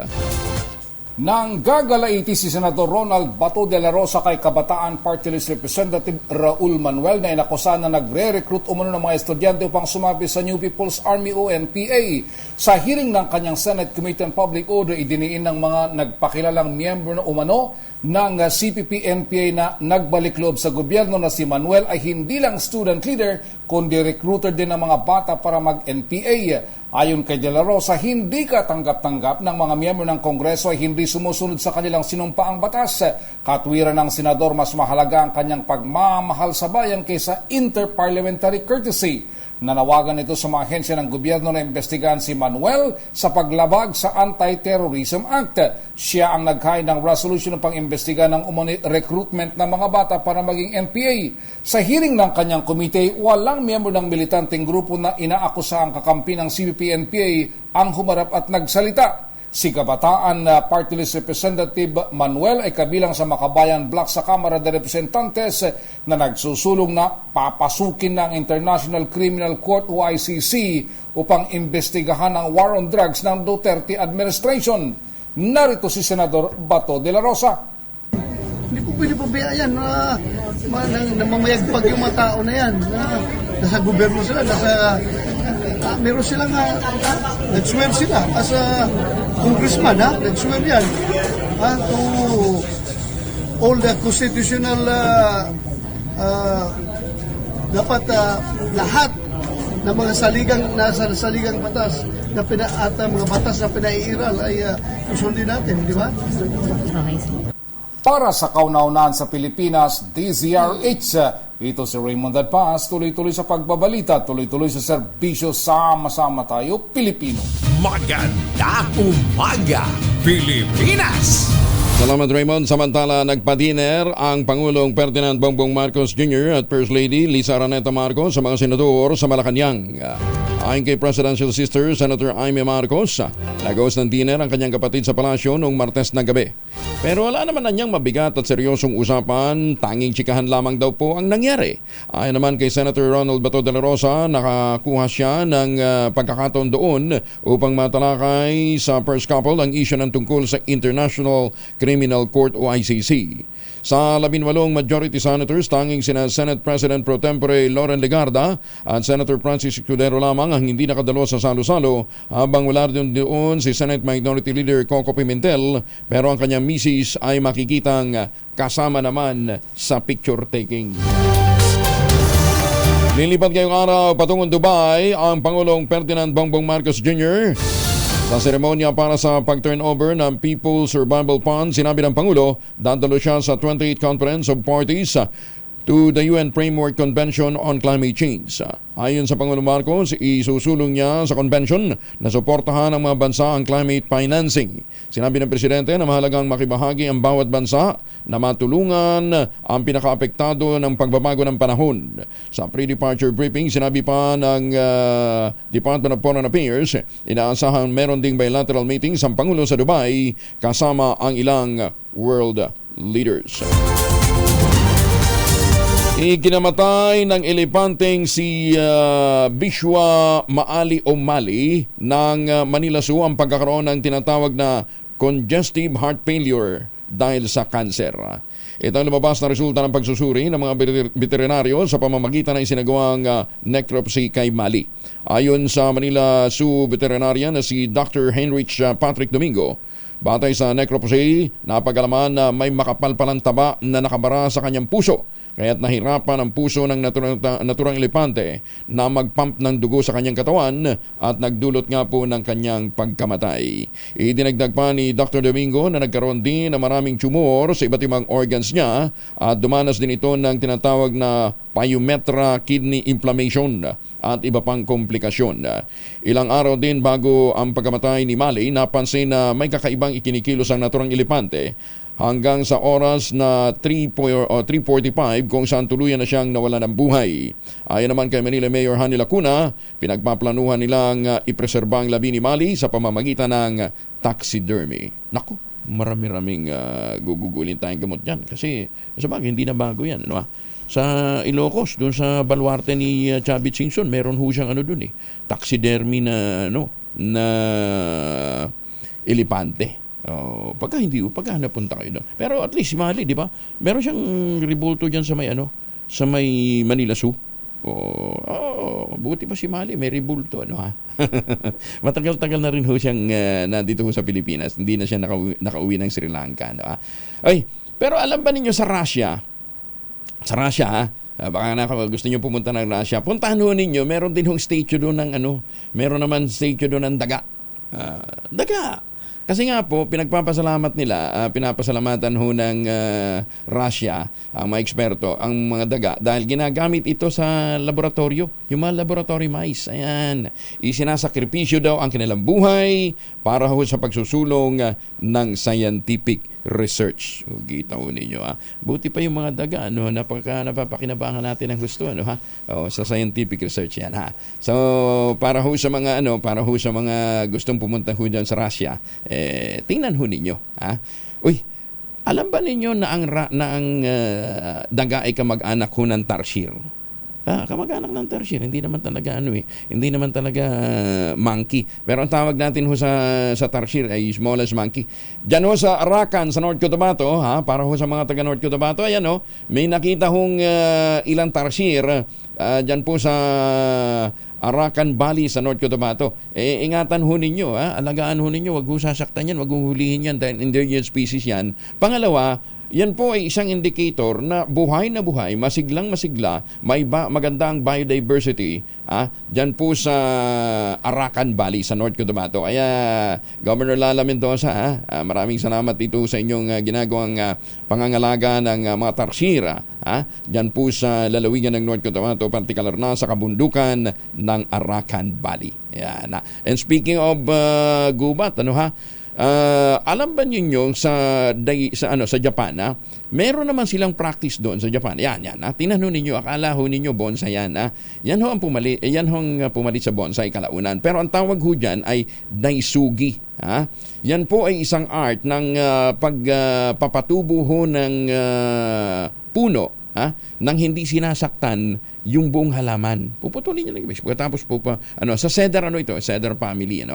Nang gagalaiti si Senator Ronald Bato de la Rosa kay Kabataan Party List Representative Raul Manuel na inakusahan na nagre-recruit umano ng mga estudyante upang sumabi sa New People's Army o NPA. Sa hearing ng kanyang Senate Committee on Public Order, idiniin ng mga nagpakilalang miyembro na umano ng CPP-NPA na nagbalik loob sa gobyerno na si Manuel ay hindi lang student leader kundi recruiter din ng mga bata para mag-NPA. Ayon kay De La Rosa, hindi katanggap-tanggap ng mga miyembro ng Kongreso ay hindi sumusunod sa kanilang sinumpaang batas. Katwiran ng senador, mas mahalaga ang kanyang pagmamahal sa bayan kaysa interparliamentary courtesy. Nanawagan ito sa mga ahensya ng gobyerno na imbestigahan si Manuel sa paglabag sa Anti-Terrorism Act. Siya ang naghain ng resolution ng pang-imbestiga ng recruitment ng mga bata para maging NPA. Sa hearing ng kanyang komite, walang miyembro ng militanteng grupo na inaakusa ang kakampi ng CPP-NPA ang humarap at nagsalita. Si Kabataan Party List Representative Manuel ay kabilang sa Makabayan Bloc sa Kamara de Representantes na nagsusulong na papasukin ng International Criminal Court o ICC upang imbestigahan ang war on drugs ng Duterte administration. Narito si Senador Bato de la Rosa. Hindi po pwede pabayaan na namamayagpag yung mga tao na yan. Nasa gobyerno sila, meron silang nag-swear sila as a congressman, nag-swear yan to all the constitutional dapat lahat ng mga nasa saligang batas na at mga batas na pinaiiral ay susundin natin, di ba? Para sa kauna-unahan sa Pilipinas, DZRH. Ito si Raymond Adpas, tuloy-tuloy sa pagbabalita, tuloy-tuloy sa serbisyo, sama-sama tayo, Pilipino. Maganda umaga, Pilipinas! Salamat, Raymond. Samantala, nagpa-dinner ang Pangulong Ferdinand Bongbong Marcos Jr. at First Lady Lisa Araneta Marcos sa mga senador sa Malacanang. Ayon kay Presidential Sister Senator Aimee Marcos, nag-host ng dinner ang kanyang kapatid sa palasyo noong Martes na gabi. Pero wala naman na niyang mabigat at seryosong usapan, tanging tsikahan lamang daw po ang nangyari. Ayon naman kay Senator Ronald Bato de la Rosa, nakakuha siya ng pagkakataon doon upang matalakay sa first couple ang issue ng tungkol sa International Criminal Court o ICC. Sa 18 majority senators, tanging sina Senate President Pro Tempore Loren Legarda at Senator Francis Escudero lamang ang hindi nakadalo sa salo-salo, habang wala din doon si Senate Minority Leader Coco Pimentel, pero ang kanyang misis ay makikitang kasama naman sa picture taking. Lilipat ngayong araw patungong Dubai ang Pangulong Ferdinand Bongbong Marcos Jr. Sa seremonya para sa pag-turnover ng People's Survival Fund, sinabi ng Pangulo, dadalo siya sa 28th Conference of Parties to the UN Framework Convention on Climate Change. Ayon sa Pangulong Marcos, isusulong niya sa convention na suportahan ng mga bansa ang climate financing. Sinabi ng Presidente na mahalagang makibahagi ang bawat bansa na matulungan ang pinakaapektado ng pagbabago ng panahon. Sa pre-departure briefing, sinabi pa ng Department of Foreign Affairs, inaasahan meron ding bilateral meetings ang Pangulo sa Dubai kasama ang ilang world leaders. Ikinamatay ng elepanteng si Bishwa Maali o Mali ng Manila Zoo ang pagkakaroon ng tinatawag na congestive heart failure dahil sa kanser. Ito ang lumabas na resulta ng pagsusuri ng mga veterinaryo sa pamamagitan ng isinagawang necropsy kay Mali. Ayon sa Manila Zoo veterinarian na si Dr. Heinrich Patrick Domingo, batay sa necropsy, napag-alaman na may makapal palang taba na nakabara sa kanyang puso, kaya't nahirapan ang puso ng naturang elepante na mag-pump ng dugo sa kanyang katawan at nagdulot nga po ng kanyang pagkamatay. Idinagdag pa ni Dr. Domingo na nagkaroon din ng maraming tumor sa iba't ibang organs niya at dumanas din ito ng tinatawag na pyometra kidney inflammation at iba pang komplikasyon. Ilang araw din bago ang pagkamatay ni Mali, napansin na may kakaibang ikinikilos ang naturang elepante hanggang sa oras na 3:45 kung saan tuluyan na siyang nawala ng buhay. Ayon naman kay Manila Mayor Hani Lacuna, pinagpaplanuhan nilang ipreserba ang labi ni Mali sa pamamagitan ng taxidermy. Naku, marami-raming gugugulin tayong gamot dyan kasi sa bagay hindi na bago yan. Ano? Sa Ilocos, doon sa baluarte ni Chavit Singson, meron ho siyang taxidermy na elepante. Pagka napunta kayo doon. Pero at least si Mali, di ba? Meron siyang rebulto diyan sa may Manila Zoo. Buti pa si Mali, may rebulto, Matagal-tagal na rin ho siyang nandito ho sa Pilipinas. Hindi na siya nakauwi ng Sri Lanka, Ay, pero alam ba ninyo sa Russia, baka gusto niyo pumunta ng Russia, puntahan ho ninyo, meron din hong statue doon ng meron naman statue doon ng daga. Daga. Kasi nga po, pinagpapasalamat nila, pinapasalamatan ho ng Russia, ang mga eksperto, ang mga daga, dahil ginagamit ito sa laboratorio, yung mga laboratory mice. Ayan, isinasakripisyo daw ang kanilang buhay para ho sa pagsusulong ng scientific research. Kita ho ninyo, Buti pa yung mga daga, napapakinabangan natin ang gusto, sa scientific research yan, So, para ho sa mga gustong pumunta ho dyan sa Russia, tingnan ho ninyo, Uy, alam ba ninyo na ang daga ay kamag-anak ho ng tarsier? Kamag-anak ng tarsier, hindi naman talaga hindi naman talaga monkey. Pero ang tawag natin ho sa tarsier ay smallest monkey. Diyan ho sa Arakan, sa North Cotabato, para ho sa mga taga North Cotabato, ayan may nakita hong ilang tarsier diyan po sa Arakan Valley sa North Cotabato. Ingatan ho ninyo, alagaan ho ninyo, wag ho sasaktan yan, wag ho hulihin yan dahil endangered species yan. Pangalawa, yan po ay isang indicator na buhay, masiglang masigla, may maganda ang biodiversity dyan po sa Arakan Valley sa North Cotabato. Kaya Governor Lala Mendoza, maraming salamat dito sa inyong ginagawang pangangalaga ng mga tarsira dyan po sa lalawigan ng North Cotabato, partikular na sa kabundukan ng Arakan Valley. Ayan, and speaking of gubat, alam ba niyo sa Japan, meron naman silang practice doon sa Japan. Yan. Tingnan ho ninyo, akala ho ninyo bonsai yan. Yan ho ang pumalit sa bonsai kalaunan. Pero ang tawag ho diyan ay daisugi. Yan po ay isang art ng pagpapatubo ho ng puno nang hindi sinasaktan yung buong halaman. Puputulin niya lang ibig. Tapos po sa cedar cedar family,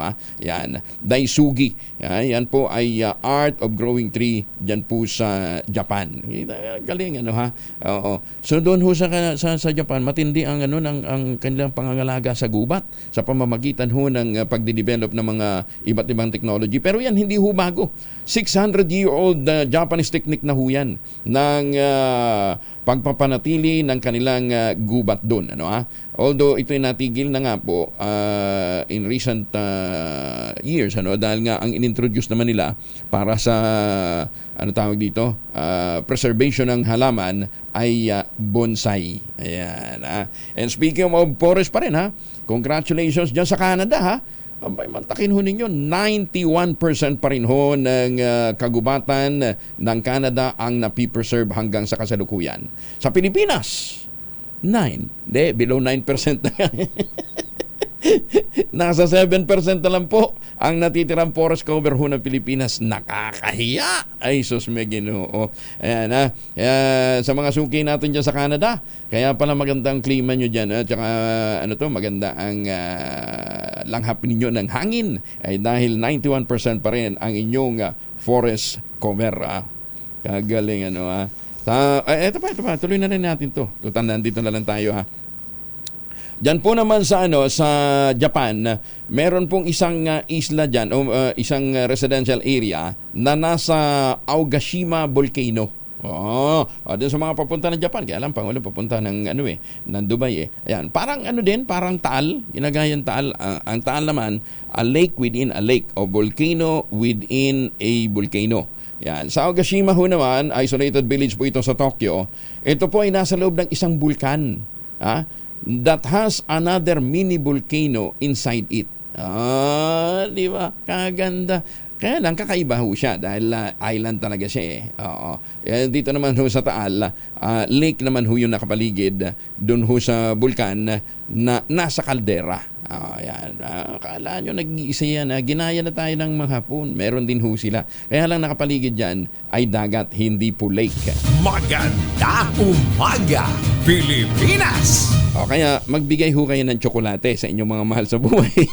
Yan, daisugi. Yan po ay art of growing tree diyan po sa Japan. Galing Oo. So doon ho sa Japan, matindi ang ang kanilang pangangalaga sa gubat sa pamamagitan ho ng pagde-develop ng mga iba't ibang technology. Pero yan hindi ho bago. 600-year-old Japanese technique na ho yan ng pagpapanatili ng kanilang gubat doon. Although ito'y natigil na nga po in recent years, dahil nga ang inintroduce naman nila para sa preservation ng halaman ay bonsai. Ayan. And speaking of forest pa rin, congratulations dyan sa Canada, Abay, mantakin ho ninyo, 91% pa rin ho ng kagubatan ng Canada ang napipreserve hanggang sa kasalukuyan. Sa Pilipinas, 9. Below 9% na yan. Nasa 7% na lang po ang natitirang forest cover ho ng Pilipinas. Nakakahiya! Ay, sus may Ginoo. Ayan sa mga suki natin dyan sa Canada, kaya pala magandang klima nyo dyan. Tsaka maganda ang langhap ninyo ng hangin. Ay dahil 91% pa rin ang inyong forest cover. Kagaling Ito pa. Tuloy na rin natin to. Nandito na lang tayo Diyan po naman sa Japan, meron pong isang isla diyan o isang residential area na nasa Aogashima volcano. Doon sa mga papunta ng Japan, kaya alam Pangulo papunta ng ng Dubai Ayan, parang parang Taal, ginagayan Taal. Ang Taal naman, a lake within a lake o volcano within a volcano. Yan. Sa Aogashima ho naman, isolated village po ito sa Tokyo. Ito po ay nasa loob ng isang bulkan. That has another mini volcano inside it. Di ba? Kaganda. Kaya lang kakaiba ho siya dahil island talaga siya dito naman ho sa Taal, lake naman ho yung nakapaligid doon ho sa bulkan na nasa kaldera. Yan. Akala nyo nag-iisa yan. Ginaya na tayo ng mga Hapon. Meron din ho sila. Kaya lang nakapaligid dyan ay dagat, hindi po lake. Maganda umaga, Pilipinas! Kaya magbigay ho kayo ng tsokolate sa inyong mga mahal sa buhay.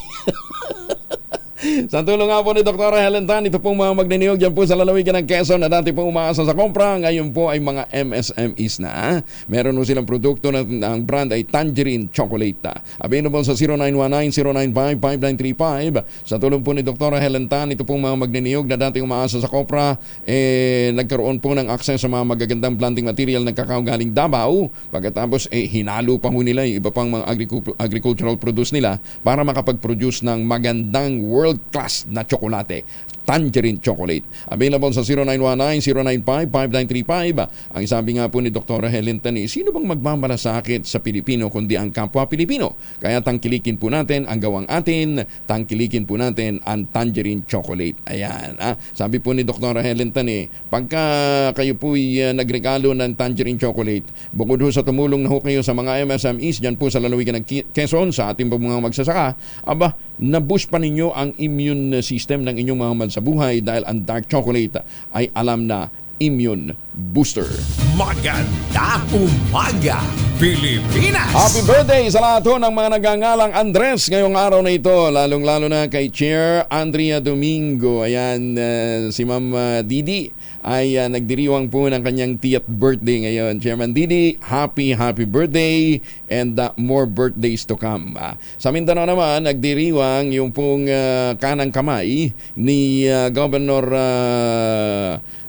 Sa tulong nga po ni Dr. Helen Tan, ito pong mga magniniyog dyan po sa lalawigan ng Quezon na dati pong umaasa sa kompra, ngayon po ay mga MSMEs na. Meron po silang produkto na ang brand ay Tangerine Chocolate. Available sa 0919-095-5935. Sa tulong po ni Dr. Helen Tan, ito pong mga magniniyog na dati umaasa sa kompra, nagkaroon po ng access sa mga magagandang planting material ng kakao galing Davao. Pagkatapos hinalo pa ho nila yung iba pang mga agricultural produce nila para makapag-produce ng magandang world-class na tsokolate. Tangerine Chocolate. Available sa 0919-095-5935. Ang sabi nga po ni Dr. Helen Tan, sino bang magmamalasakit sa Pilipino kundi ang kapwa Pilipino? Kaya tangkilikin po natin ang gawang atin, tangkilikin po natin ang Tangerine Chocolate. Ayan. Sabi po ni Dr. Helen Tan, pagka kayo po'y nagregalo ng Tangerine Chocolate, bukod ho sa tumulong na ho kayo sa mga MSMEs dyan po sa lalawigan ng Quezon, sa ating mga magsasaka, na-boost pa ninyo ang immune system ng inyong mga sa buhay dahil ang dark chocolate ay alam na immune booster. Maganda umaga, Pilipinas! Happy birthday sa lahat ng mga nagangalang Andres ngayong araw na ito, lalong-lalo na kay Chair Andrea Domingo. Ayan, si Ma'am Didi ay nagdiriwang po ng kanyang tiya't birthday ngayon. Chairman Didi, happy birthday and more birthdays to come. Sa Mindanao naman, nagdiriwang yung pong kanang kamay ni Governor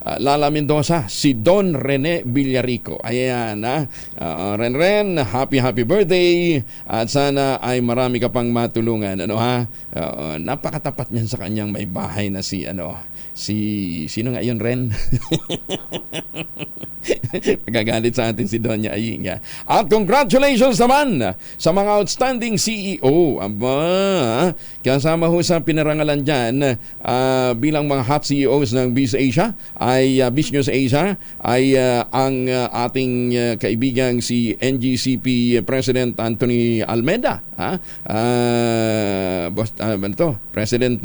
Lala Mendoza, si Don Rene Villarico. Ayan, Ren, happy birthday at sana ay marami ka pang matulungan. Napakatapat niyan sa kanyang may bahay na sino nga yun, Ren? Magagalit sa atin si Donya Aying. At congratulations naman sa mga outstanding CEO. Kasama ho sa pinarangalan dyan bilang mga hot CEOs ng Business Asia ay ang ating kaibigang si NGCP President Anthony Almeida. President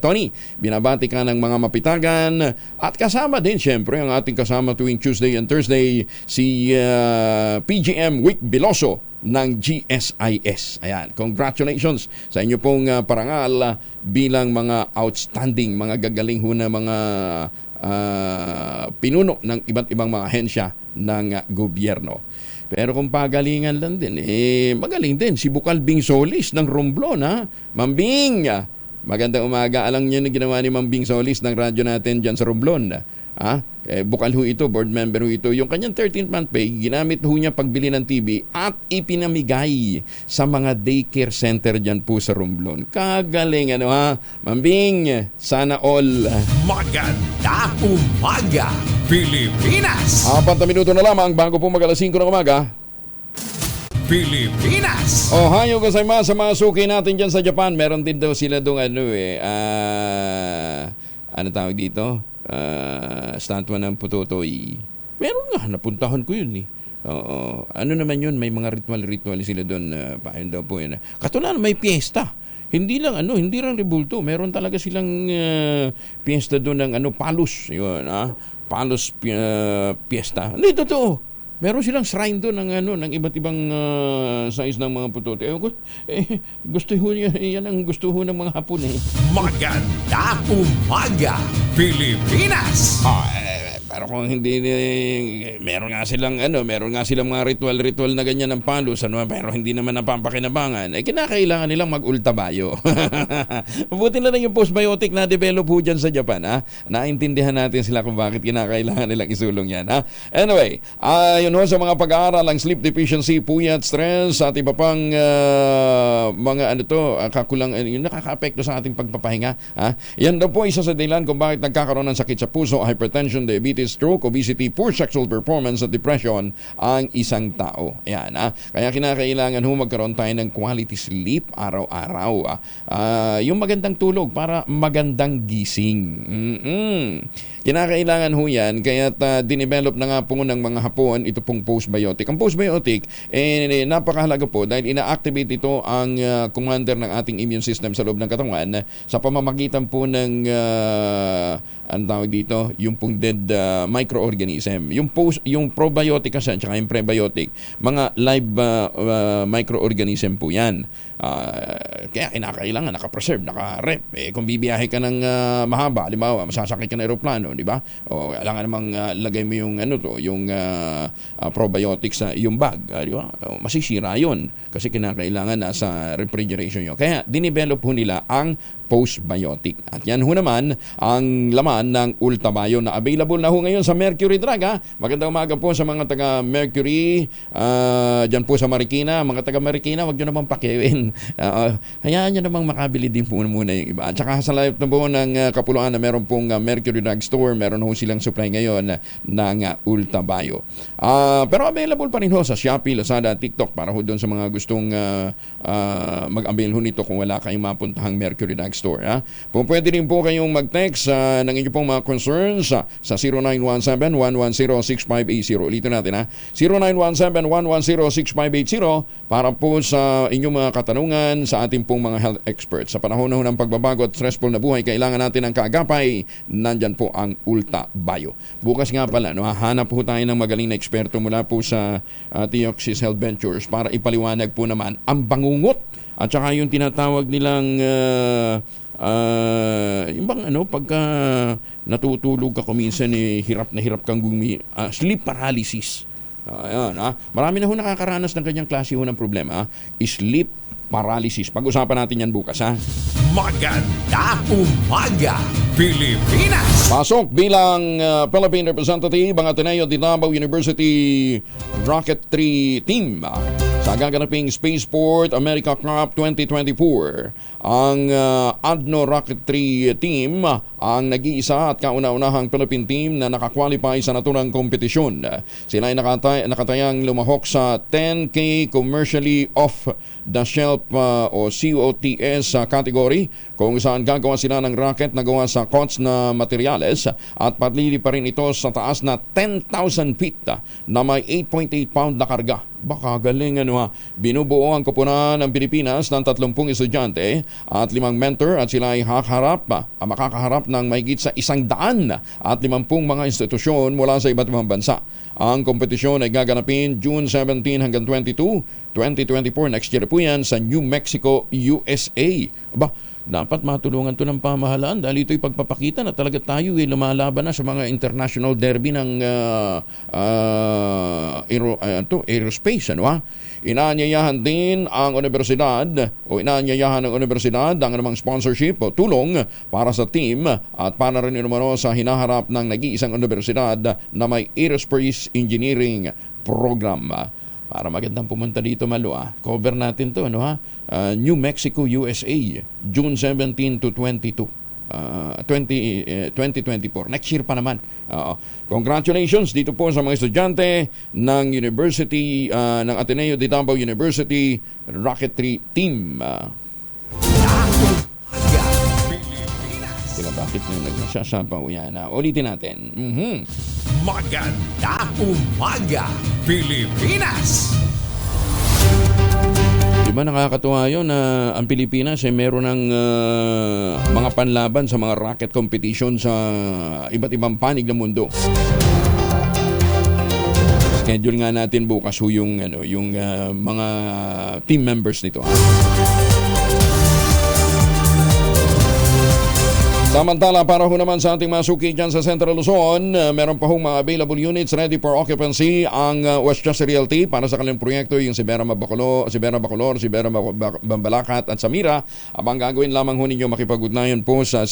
Tony, binabati ka ng mga mapitagan at kasama din siyempre ang ating kasama tuwing Tuesday and Thursday si PGM Wick Biloso ng GSIS. Ayan, congratulations sa inyo pong parangal bilang mga outstanding, mga gagaling ho na mga pinuno ng iba't ibang mga ahensya ng gobyerno. Pero kung pagalingan lang din, magaling din si Bukal Bing Solis ng Romblon, Ma'am Bing, magandang umaga. Alam niyo na ginawa ni Ma'am Bing Solis ng radyo natin dyan sa Romblon. Bukal ho ito, board member ho ito. Yung kanyang 13th month pay, ginamit ho niya pagbili ng TV at ipinamigay sa mga daycare center dyan po sa Romblon. Kagaling, Mambing, sana all. Maganda umaga, Pilipinas! 4 minuto na lamang bago po mag-alas 5 ng umaga. Pilipinas! Ohayo gozaimasu sa mga suki natin dyan sa Japan. Meron din daw sila doon ano tawag dito? Statwa ng Putotoy. Meron nga, napuntahan ko yun ano naman yun, may mga ritual sila doon, paano daw po yun. Katulad may piyesta. Hindi lang hindi lang rebulto. Meron talaga silang piyesta doon ng palos. Yun, palos piyesta. Hindi totoo. Meron silang shrine doon ng iba't ibang size ng mga putote. Gusto ho niya, yan ang gusto ho ng mga Hapon Maganda umaga, Pilipinas! Pero kung hindi, meron nga silang mga ritual na ganyan ng palos, pero hindi naman napapakinabangan, kinakailangan nilang mag-ultabayo. Mabuti na lang yung postbiotic na develop ho dyan sa Japan, Naintindihan natin sila kung bakit kinakailangan nilang isulong yan, Anyway, yun ho sa mga pag-aaral, ang sleep deficiency, puyat, stress, at iba pang mga kakulang, yung nakaka-apekto sa ating pagpapahinga, Yan daw po isa sa dahilan kung bakit nagkakaroon ng sakit sa puso, hypertension, diabetes, stroke, obesity, poor sexual performance at depression ang isang tao. Ayan, Kaya kinakailangan magkaroon tayo ng quality sleep araw-araw. Yung magandang tulog para magandang gising. Kinakailangan yan, kaya dinevelop na nga po ng mga Hapon ito pong postbiotic. Ang postbiotic, napakahalaga po dahil ina-activate ito ang commander ng ating immune system sa loob ng katawan sa pamamagitan po ng ang tawag dito, yung pong dead microorganism. Yung probiotic kasi at yung prebiotic, mga live microorganism po yan. Kaya kinakailangan naka-preserve, naka-rep. Kung bibiyahe ka ng mahaba, halimbawa, masasakit ka ng aeroplano, di ba? O kailangan namang lagay mo yung yung probiotics sa yung bag, di ba? Masisira yun kasi kinakailangan nasa refrigeration yun. Kaya dinevelop ho nila ang postbiotic. At yan ho naman ang laman ng Ultabayo na available na ho ngayon sa Mercury Drug. Magandang umaga po sa mga taga-Mercury dyan po sa Marikina. Mga taga-Marikina, wag nyo naman pakiwin. Hayaan nyo namang makabili din po muna yung iba. At saka sa live na po ng Kapuluan na meron pong Mercury Drug Store, meron ho silang supply ngayon ng Ultabayo. Pero available pa rin ho sa Shopee, Lazada, TikTok para ho doon sa mga gustong mag-avail ho nito kung wala kayong mapuntahang Mercury Drug Store. Pwede rin po kayong mag-text ng inyong pong mga concerns sa 0917-110-6580. Ulitin natin 0917-110-6580 para po sa inyong mga katanungan sa ating pong mga health experts. Sa panahon na ng pagbabago at stressful na buhay, kailangan natin ng kaagapay. Nandyan po ang Ultabayo. Bukas nga pala, hanap po tayo ng magaling na eksperto mula po sa Theoxis Health Ventures para ipaliwanag po naman ang bangungot at saka yung tinatawag nilang yung bang pagka natutulog ka kuminsan hirap na hirap kang sleep paralysis. Ayan, marami na ho nakakaranas ng kanyang klase ho ng problema. Sleep paralysis. Pag-usapan natin yan bukas, Maganda umaga, Pilipinas! Pasok bilang Philippine representative ang Ateneo de Davao University Rocketry Team sa gaganaping Spaceport America Cup 2024. Ang ADNO Rocketry Team ang nag-iisa at kauna-unahang Philippine team na nakakwalify sa naturang kompetisyon. Sila ay nakatayang lumahok sa 10K commercially off the shelf o COTS category kung saan gagawa sila ng rocket na gawa sa COTS na materyales at patlili pa rin ito sa taas na 10,000 feet na may 8.8 pound na karga. Baka galing Binubuo ang koponan ng Pilipinas ng 30 estudyante at 5 mentor at sila ay makakaharap ng mahigit sa 100 at 50 mga institusyon mula sa iba't ibang bansa. Ang kompetisyon ay gaganapin June 17 hanggang 22, 2024. Next year po yan sa New Mexico, USA. dapat matulungan to ng pamahalaan dahil ito'y pagpapakita na talaga tayo lumalaban na sa mga international derby ng aerospace. Inaanyayahan din ang universidad ang namang sponsorship o tulong para sa team at para rin sa hinaharap ng nag-iisang universidad na may aerospace engineering program. Para magandang pumunta dito, Malo. Cover natin to, New Mexico, USA, June 17 to 22. 2024. Next year pa naman. Congratulations dito po sa mga estudyante ng University ng Ateneo de Davao University Rocketry Team. Bakit nyo nagsasapaw yan? Ulitin natin. Maganda umaga, Pilipinas! Diba nakakatuwa yun na ang Pilipinas ay meron ng mga panlaban sa mga rocket competition sa iba't ibang panig ng mundo. Schedule nga natin bukas yung mga team members nito. Samantala, para ho naman sa ating masuki dyan sa Central Luzon, meron pa hong mga available units ready for occupancy ang Westchester Realty para sa kanilang proyekto, yung si Vera Bacolor, si Vera Bambalacat at Samira. Abang gagawin lamang ho ninyo makipag-ugnayan po sa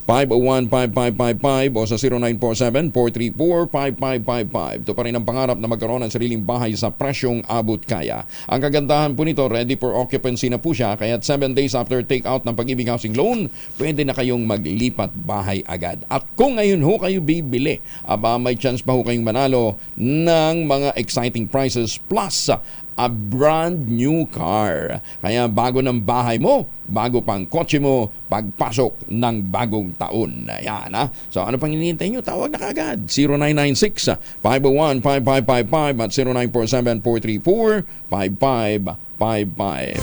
0996-501-5555 o sa 0947-434-5555. Ito pa rin ang pangarap na magkaroon ng sariling bahay sa presyong abot kaya. Ang kagandahan po nito, ready for occupancy na po siya, kaya 7 days after take-out ng Pag-ibig Housing Loan, pwede na kayong maglipat bahay agad. At kung ngayon ho kayo bibili, may chance pa ho kayong manalo ng mga exciting prizes plus a brand new car. Kaya bago ng bahay mo, bago pang kotse mo, pagpasok ng bagong taon. Ayan, So ano pang hinihintay nyo? Tawag na kagad. 0996-501-5555 at 0947-434-5555.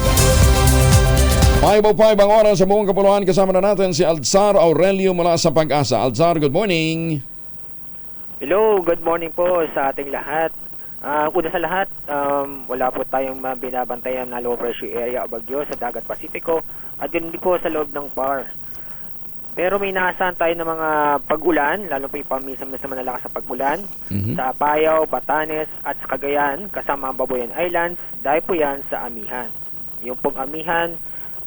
5:05 ang oras sa buong kapuluan. Kasama na natin si Alzar Aurelio mula sa Pag-asa. Alzar, good morning. Hello, good morning po sa ating lahat. Una sa lahat, wala po tayong binabantayan na low pressure area o bagyo sa Dagat Pasipiko at din po sa loob ng PAR. Pero may inaasahan tayo ng mga pag-ulan, lalo po yung paminsan-minsan malalakas sa pag-ulan, sa Apayao, Batanes at sa Cagayan, kasama ang Babuyan Islands, dahil po yan sa Amihan. Yung pong Amihan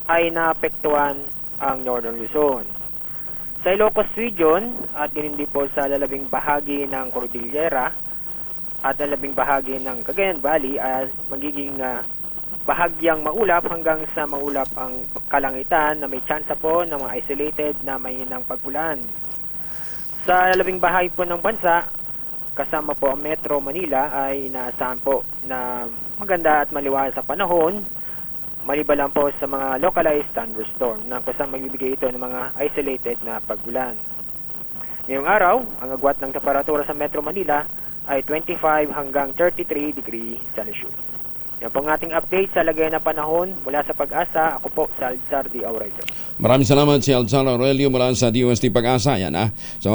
ay naapektuhan ang Northern Luzon. Sa Ilocos Region at din po sa lalabing bahagi ng Cordillera at lalabing bahagi ng Cagayan Valley ay magiging bahagyang maulap hanggang sa maulap ang kalangitan na may tsansa po ng mga isolated na mahinang pag-ulan. Sa lalabing bahagi po ng bansa, kasama po ang Metro Manila ay inaasahan po na maganda at maliwanag sa panahon, maliban lang po sa mga localized thunderstorm na kusang magbibigay ito ng mga isolated na pag-ulan. Ngayong araw, ang agwat ng temperatura sa Metro Manila ay 25 hanggang 33 degree Celsius. Yan po ang ating update sa lagay na panahon mula sa Pag-asa. Ako po si Alzar D. Aurelio. Maraming salamat si Alzar Aurelio mula sa DOST Pag-asa. Yan, So,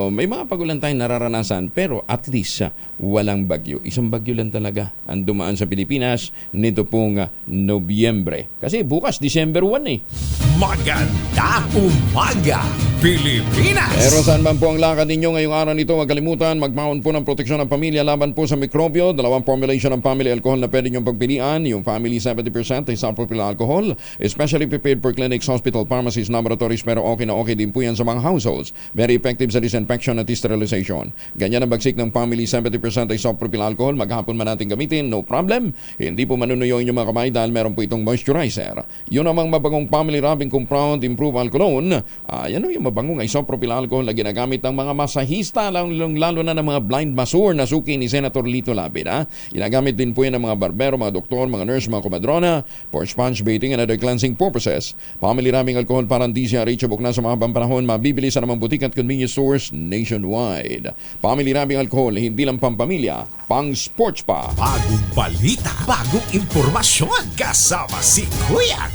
may mga pag-ulan tayong nararanasan pero at least walang bagyo. Isang bagyo lang talaga ang dumaan sa Pilipinas nito pong Nobyembre. Kasi bukas, December 1 Maganda umaga, Pilipinas! Pero saan man po ang lakad ninyo ngayong araw nito, huwag kalimutan, magmaon po ng proteksyon ng pamilya laban po sa mikrobyo. Dalawang formulation ng family alcohol na pwede niyong pagpilian. Yung family 70% ay isopropyl alcohol, especially prepared for clinics, hospital, pharmacies, laboratories, pero okay na okay din po yan sa mga households. Very effective sa disinfection at sterilization. Ganyan ang bagsik ng family 70% ay isopropyl alcohol. Maghapon man natin gamitin, no problem. Hindi po manunuyo yung mga kamay dahil meron po itong moisturizer. Yun namang mabagong family rubbing compound improve alcoholone. Yan yung mabangong isopropyl alcohol na ginagamit ng mga masahista, lalo na ng mga blind masseur na suki ni Senator Lito Lapid. Ginagamit din po yan ng mga barbero, mga doktor, mga nurse, mga komadrona for sponge bathing and other cleansing purposes. Family rubbing alcohol parang DCRH na sa mga panahon, mabibili sa namang butik at convenience stores nationwide. Family rubbing alcohol, hindi lang pampamilya, pang sports pa. Bagong balita, bagong impormasyon, kasama si Kuya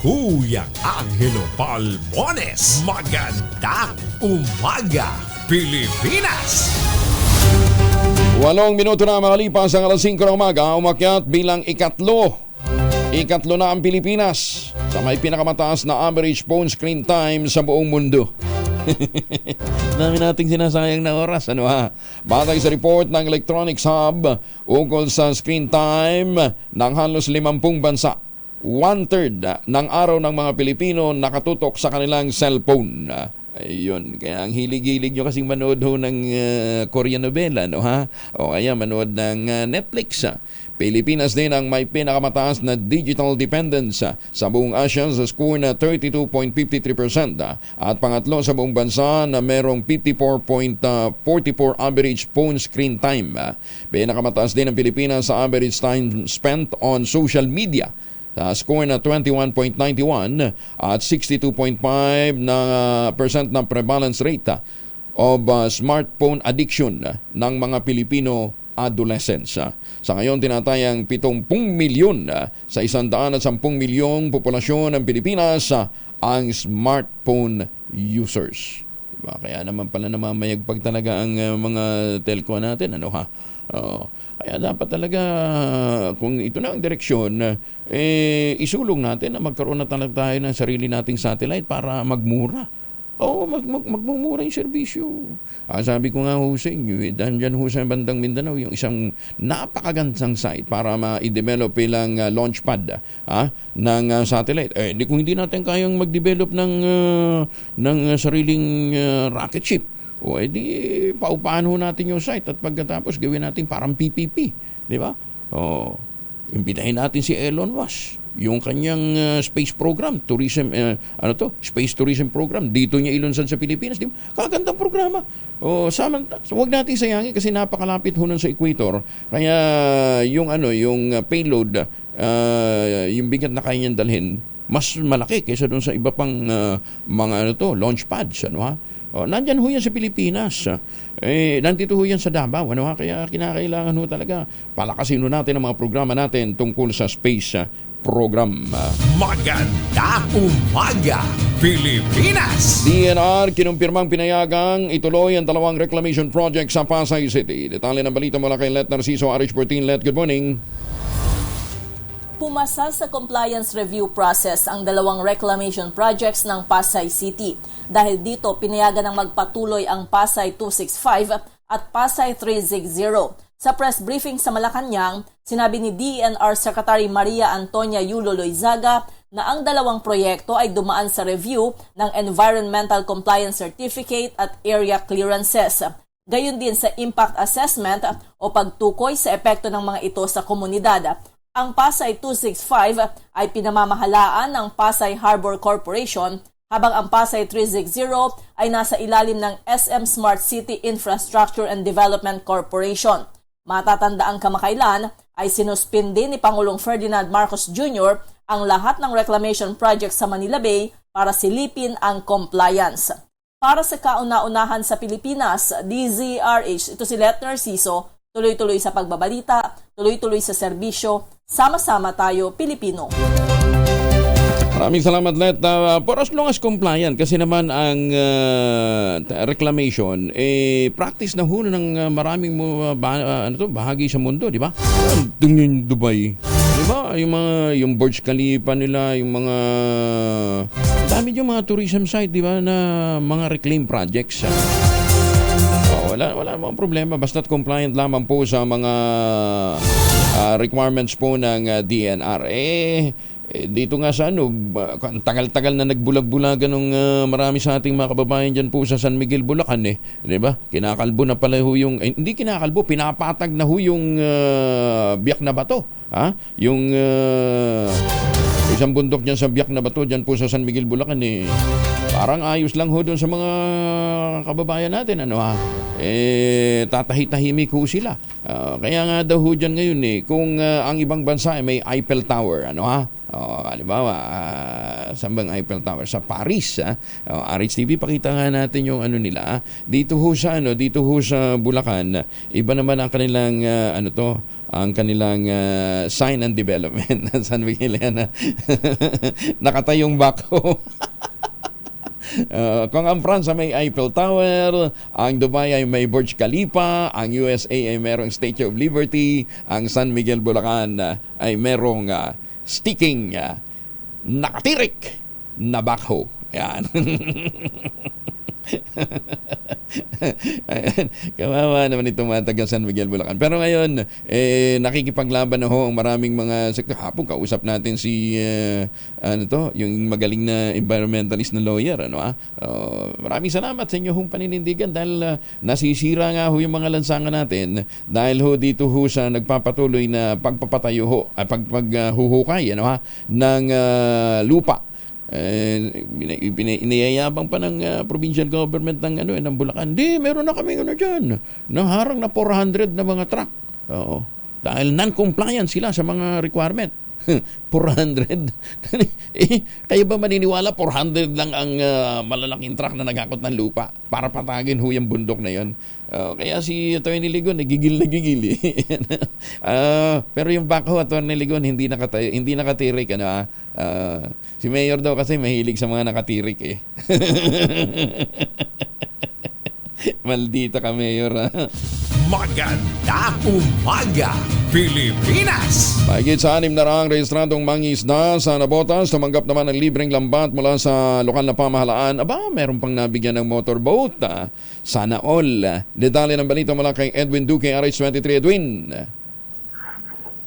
Angelo Palmones. Magandang umaga, Pilipinas! 8 minuto na makalipas ang alas 5 ng umaga, umakyat bilang ikatlo Ikatlo na ang Pilipinas sa may pinakamataas na average phone screen time sa buong mundo. Dami nating sinasayang na oras, ano ha? Batay sa report ng Electronics Hub ukol sa screen time ng halos 50 bansa, 1/3 ng araw ng mga Pilipino nakatutok sa kanilang cellphone. Ayun, kaya ang hilig-hilig nyo kasing manood ho ng Korean novela, no ha? O kaya manood ng Netflix. Pilipinas din ang may pinakamataas na digital dependence sa buong Asia sa score na 32.53% at pangatlo sa buong bansa na merong 54.44 average phone screen time. Pinakamataas din ang Pilipinas sa average time spent on social media sa score na 21.91 at 62.5% na prevalence rate of smartphone addiction ng mga Pilipino adolescents. Sa ngayon, tinatayang 70 milyon sa 110 milyong populasyon ng Pilipinas ang smartphone users. Diba? Kaya naman pala namamayagpag talaga ang mga telco natin. Ano ha? Kaya dapat talaga, kung ito na ang direksyon, isulong natin na magkaroon na talaga tayo ng sarili nating satellite para magmura. Magmumura yung serbisyo. Sabi ko nga ho sa inyo, dyan ho sa bandang Mindanao, yung isang napakagandang site para ma-develop ilang launchpad ng satellite. Kung hindi natin kayang mag-develop ng sariling rocket ship, paupahan ho natin yung site at pagkatapos gawin natin parang PPP. Di ba? Imbitahin natin si Elon Musk. Yung kanyang space program, space tourism program, dito niya ilunsad sa Pilipinas. Di ba? Kagandang programa. Huwag natin sayangin kasi napakalapit ho nun sa equator. Kaya yung payload, yung bigat na kaya niyang dalhin, mas malaki kaysa doon sa iba pang launch pads. Nandyan ho yan sa Pilipinas. Nandito ho yan sa Davao. Kaya kinakailangan ho talaga palakasin ho natin ang mga programa natin tungkol sa space program. Magandang umaga, Pilipinas! DNR kinumpirmang pinayagang ituloy ang 2 reclamation project sa Pasay City. Detalye ng balita mula kay Let Narciso, RH14. Let, good morning. Pumasa sa compliance review process ang 2 reclamation projects ng Pasay City. Dahil dito, pinayagan ng magpatuloy ang Pasay 265 at Pasay 360. Sa press briefing sa Malacanang, sinabi ni DENR Secretary Maria Antonia Yulo Loizaga na ang 2 proyekto ay dumaan sa review ng Environmental Compliance Certificate at Area Clearances. Gayon din sa Impact Assessment o pagtukoy sa epekto ng mga ito sa komunidad. Ang Pasay 265 ay pinamamahalaan ng Pasay Harbor Corporation habang ang Pasay 360 ay nasa ilalim ng SM Smart City Infrastructure and Development Corporation. Matatandaang kamakailan ay sinuspindi ni Pangulong Ferdinand Marcos Jr. ang lahat ng reclamation projects sa Manila Bay para silipin ang compliance. Para sa kauna-unahan sa Pilipinas, DZRH, ito si Let Narciso, tuloy-tuloy sa pagbabalita, tuloy-tuloy sa serbisyo, sama-sama tayo Pilipino. Maraming salamat, Let. For as long as compliant, kasi naman ang reclamation, practice na ho ng maraming bahagi sa mundo, di ba? Yung Dubai, di ba? Yung Burj Khalifa nila, yung mga dami yung mga tourism site, di ba, na mga reclaim projects. Wala namang problema, basta't compliant lamang po sa mga requirements po ng DNR. Dito nga sa tagal-tagal na nagbulag-bulagan ng marami sa ating mga kababayan dyan po sa San Miguel, Bulacan di ba? Kinakalbo na pala ho yung, hindi kinakalbo, pinapatag na ho yung biyak na bato. Yung isang bundok dyan sa biyak na bato dyan po sa San Miguel, Bulacan parang ayos lang ho doon sa mga kababayan natin. Tatahi-tahimik ho sila. Kaya nga daw ho dyan ngayon kung ang ibang bansa may Eiffel Tower, halimbawa, saan bang Eiffel Tower? Sa Paris, RHTV, pakita nga natin yung nila. Dito ho sa Bulacan, iba naman ang kanilang ang kanilang sign and development. San Miguel nakatayong bako. Kung ang France may Eiffel Tower, ang Dubai ay may Burj Khalifa, ang USA ay merong Statue of Liberty, ang San Miguel, Bulacan ay merong sticking nakatirik na backhoe. Yan. Ayan. Kawawa naman itong mga taga San Miguel, Bulacan. Pero ngayon, nakikipaglaban na ho ang maraming mga sektor. Hapon, kausap natin si yung magaling na environmentalist na lawyer. Maraming salamat sa inyo hong paninindigan dahil nasisira nga ho yung mga lansangan natin dahil ho dito ho sa nagpapatuloy na pagpapatayo ho, paghuhukay ng lupa. Iniyayabang pa ng provincial government ng Bulacan. Hindi, meron na kami dyan. Naharang na 400 na mga truck. Oo. Dahil non-compliant sila sa mga requirement. 400. Kayo ba maniniwala 400 lang ang malalaking truck na naghakot ng lupa para patagin ho yung bundok na yon? Kaya si Atty. Ligon nagigil. Pero yung backhoe, Atty. Ligon, hindi nakatirik. Si Mayor daw kasi mahilig sa mga nakatirik eh. Maldita ka, Mayor. Maganda umaga, Pilipinas! Mahigit sa 6 na raang rehistradong mangingisda sa Nabotas tumanggap naman ng libreng lambat mula sa lokal na pamahalaan. Aba, meron pang nabigyan ng motorboat. Sana all. Detalye ng balita mula kay Edwin Duque, RH23. Edwin.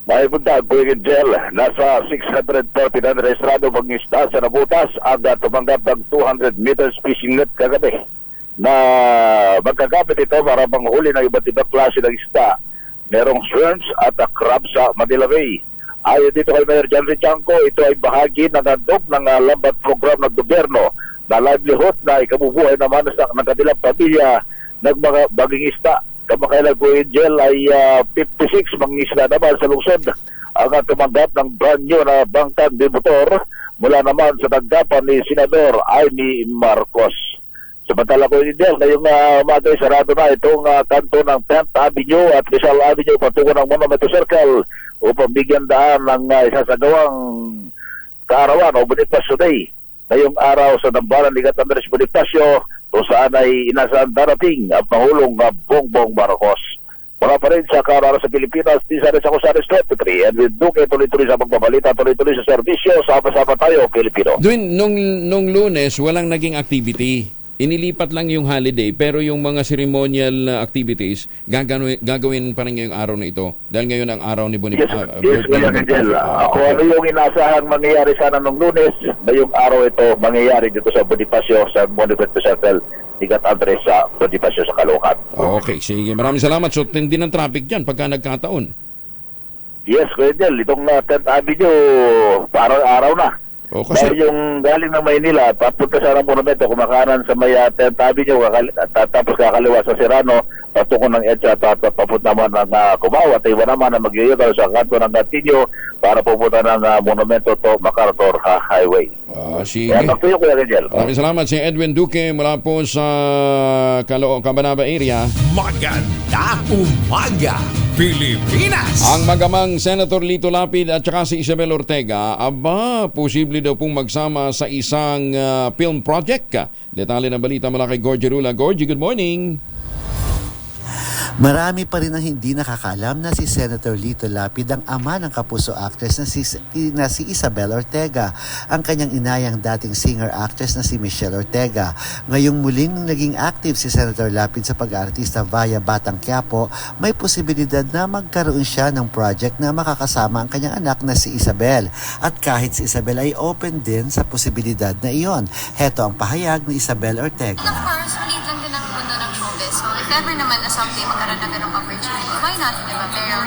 May buntag, Kuya Gel, nasa 640 na rehistrado mangingisda sa Nabotas ang tumanggap ng 200 meters fishing net kagabi na magkagamit ito para panghuli ng iba't ibang klase ng isda. Merong shrimps at crab sa Manila Bay. Ayon dito kay Mayor John Richanco, ito ay bahagi ng handog ng lambat program ng gobyerno na livelihood na ikabubuhay naman ng kanilang pamilya ng mga baging isda. Kamakailan po Angel ay 56 mangingisda naman sa lungsod ang tumanggap ng brand new na bangkang de motor mula naman sa tanggapan ni Senador Amy Marcos. Samantala ko Angel, ngayong umaga sarado na itong kanto ng 10th Avenue at Rizal Avenue patungo ng Monumento Circle upang bigyan daan ng isasagawang kaarawan o Bonifacio Day. Ngayong araw sa Dambaran Ligat Andres Bonifacio kung saan ay inasaan darating ang Pangulong Bongbong Marcos. Mula pa rin sa Karara sa Pilipinas, isa rin sa Kusares 23 and with Duque tuloy-tuloy sa pagbabalita, tuloy-tuloy sa serbisyo, sama-sama tayo, Pilipino. Duwin, nung Lunes, walang naging activity. Inilipat lang yung holiday pero yung mga ceremonial activities gagawin pa rin ngayong araw na ito dahil ngayon ang araw ni Bonifacio. Yes, ako ano yung inasahang mangyayari sana nung Lunes, ngayong araw ito mangyayari dito sa Bonifacio sa Monumento Circle, Ligat Andres sa Bonifacio sa Caloocan. Okay, sige. Maraming salamat. So, hindi ng traffic dyan pagka nagkataon. Yes, Kuya Del, itong 10th Avenue parang araw na. Dahil yung galing ng Maynila, papunta sa monumento, kumakanan sa may 10th Avenue, tapos kakaliwa sa Serrano, patungo ng EDSA, papunta naman ng Cubao, at iba naman na mag-iigaw sa kanto ng Gatillo para pupunta ng monumento to MacArthur Highway. Sige. Maraming salamat si Edwin Duque mula po sa Cabanaba area. Maganda umaga, Pilipinas! Ang magamang Senator Lito Lapid at saka si Isabel Ortega, posible daw pong magsama sa isang film project. Detalye ng balita mula kay Gorgie Rula. Gorgie, good morning! Marami pa rin ang hindi nakakaalam na si Senator Lito Lapid ang ama ng kapuso actress na si Isabel Ortega, ang kanyang inayang dating singer-actress na si Michelle Ortega. Ngayong muling naging active si Senator Lapid sa pag-aartista via Batang Quiapo, may posibilidad na magkaroon siya ng project na makakasama ang kanyang anak na si Isabel. At kahit si Isabel ay open din sa posibilidad na iyon. Heto ang pahayag ni Isabel Ortega. Of course, maliit lang din ang mundo ng showbiz. So if ever naman na someday magkaroon na ganong opportunity, why not, diba? Pero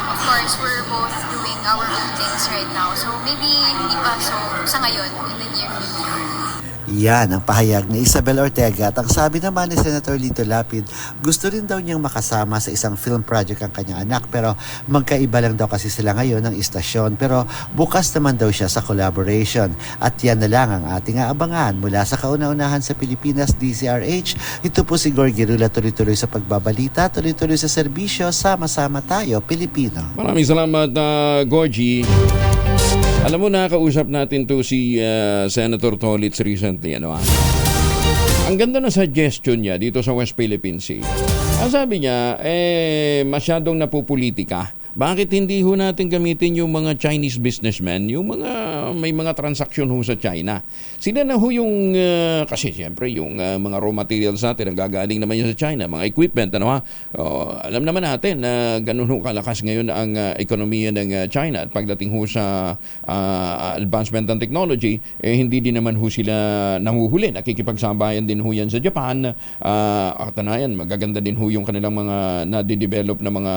of course, we're both doing our own things right now. So maybe hindi pa sa ngayon, in the near future. Yan ang pahayag ni Isabel Ortega at ang sabi naman ni Senator Lito Lapid, gusto rin daw niyang makasama sa isang film project ang kanyang anak pero magkaiba lang daw kasi sila ngayon ng istasyon pero bukas naman daw siya sa collaboration. At yan na lang ang ating aabangan mula sa kauna-unahan sa Pilipinas, DZRH. Ito po si Gorgie Rula, tuloy-tuloy sa pagbabalita, tuloy-tuloy sa serbisyo, sama-sama tayo, Pilipino. Maraming salamat, Gorgie. Alam mo, nakakausap natin to si Senator Tolitz recently. Ang ganda ng suggestion niya dito sa West Philippine Sea. Ang sabi niya, masyadong napupolitika Bakit hindi ho natin gamitin yung mga Chinese businessmen, yung mga may mga transaksyon ho sa China? Sila na ho yung, kasi siyempre yung mga raw materials natin, ang gagaling naman yun sa China, mga equipment, ano ha? Alam naman natin na ganun ho kalakas ngayon ang ekonomiya ng China. At pagdating ho sa advancement ng technology, hindi din naman ho sila nanguhuli. Nakikipagsabayan din ho yan sa Japan. Katunayan, magaganda din ho yung kanilang mga na-develop na mga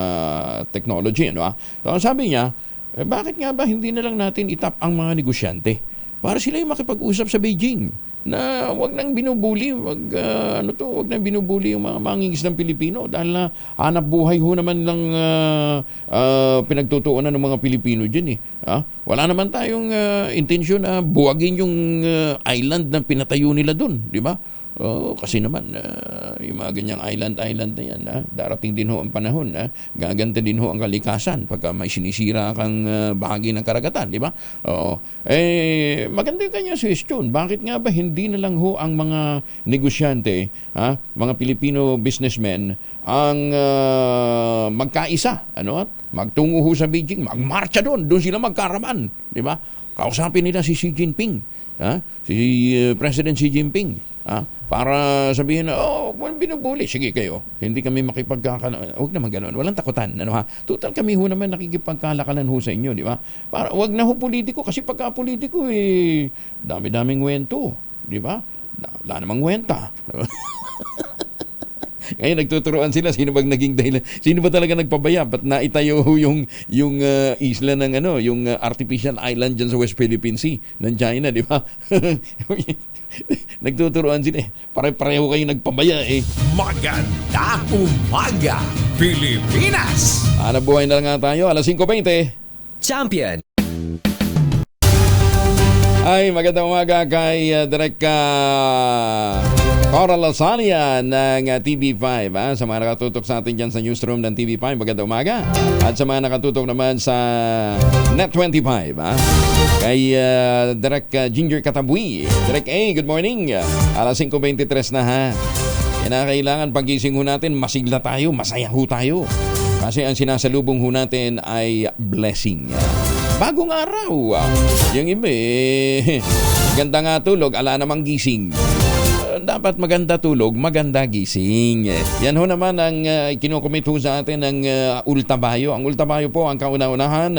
technology. Ano? So, sabi niya, bakit nga ba hindi na lang natin itap ang mga negosyante para sila yung makipag-usap sa Beijing na wag nang binubuli, wag nang binubuli yung mga mangingisdang Pilipino dahil hanap buhay ho naman lang pinagtutuunan ng mga Pilipino diyan Wala naman tayong intensyon na buwagin yung island na pinatayo nila doon, di ba? Kasi naman yung mga ganyang island na yan, darating din ho ang panahon, gaganda din ho ang kalikasan pagka may sinisira kang bahagi ng karagatan, di ba? Maganda yung kanyang suggestion. Bakit nga ba hindi na lang ho ang mga negosyante, mga Filipino businessmen ang magkaisa, magtungo ho sa Beijing, magmarcha doon sila magkaraman, di ba? Kausapin nila si Xi Jinping, si President Xi Jinping, para sabihin na, kung binubuli, sige kayo, hindi kami makipagkakalan. Huwag naman ganoon, walang takutan. Total kami ho naman nakikipagkalakalan ho sa inyo, di ba? Para, huwag na ho politiko, kasi pagka politiko, dami-daming wento, di ba? Wala namang wenta. Ngayon nagtuturuan sila sino bang naging dahilan, sino ba talaga nagpabaya, ba't naitayo yung isla ng yung artificial island dyan sa West Philippine Sea ng China, di ba? Nagtuturuan sila pare-pareho kayo nagpabaya Maganda umaga, Pilipinas! Buhay na lang nga tayo, alas 5:20. Champion! Ay, magandang umaga kay Direk Coral Lasania ng TV5. Sa mga nakatutok sa atin dyan sa newsroom ng TV5, magandang umaga. At sa mga nakatutok naman sa Net25, kay Direk Ginger Katabui. Direk A, good morning. Alas 5:23 na Kinakailangan pagising ho natin, masigla tayo, masaya ho tayo. Kasi ang sinasalubong ho natin ay blessing. Bagong araw. Yung iba ganda nga tulog, ala namang gising. Dapat maganda tulog, maganda gising. Yan ho naman ang kinukomit ho sa atin ng Ultabayo. Ang Ultabayo po ang kauna-unahan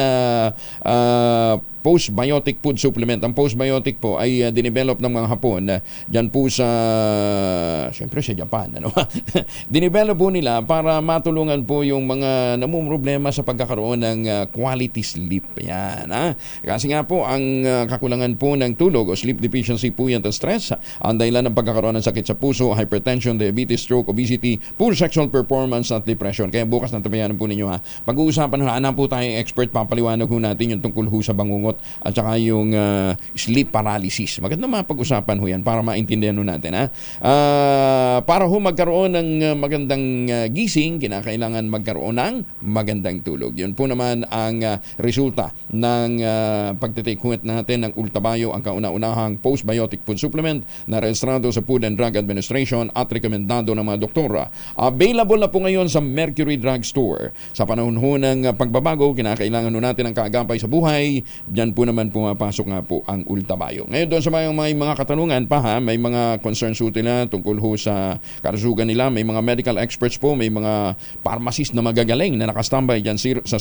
postbiotic food supplement. Ang postbiotic po ay dinevelop ng mga Hapon dyan po sa, siyempre sa Japan. Dinevelop po nila para matulungan po yung mga namumroblema sa pagkakaroon ng quality sleep. Yan. Kasi nga po, ang kakulangan po ng tulog o sleep deficiency po yan at stress, ang dahilan ng pagkakaroon ng sakit sa puso, hypertension, diabetes, stroke, obesity, poor sexual performance at depression. Kaya bukas na tabayanan po ninyo Pag-uusapan hanap po tayong expert, papaliwanag ho natin yung tungkol ho sa bangungot at saka yung sleep paralysis. Maganda mapag-usapan ho yan para maintindihan ho natin. Para ho magkaroon ng magandang gising, kinakailangan magkaroon ng magandang tulog. Yun po naman ang resulta ng pagtitake natin ng Ultabayo, ang kauna-unahang postbiotic food supplement na rehistrado sa Food and Drug Administration at rekomendado ng mga doktora. Available na po ngayon sa Mercury Drug Store. Sa panahon ho ng pagbabago, kinakailangan ho natin ang kaagapay sa buhay. Diyan po naman pumapasok nga po ang Ultabayo. Ngayon doon sa may mga katanungan pa may mga concerns ho nila tungkol ho sa kalusugan nila, may mga medical experts po, may mga pharmacist na magagaling na nakastambay dyan sa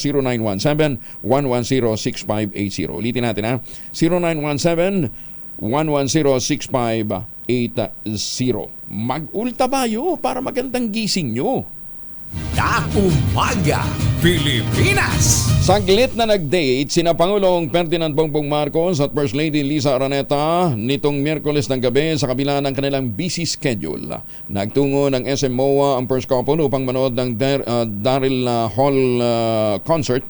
0917-110-6580. Ulitin natin 0917-110-6580. Mag-Ultabayo para magandang gising nyo. Umaga, Pilipinas! Saglit na nag-date sina Pangulong Ferdinand Bongbong Marcos at First Lady Liza Araneta nitong Miyerkules ng gabi sa kabila ng kanilang busy schedule. Nagtungo ng SM MOA ang first couple upang manood ng Daryl Hall concert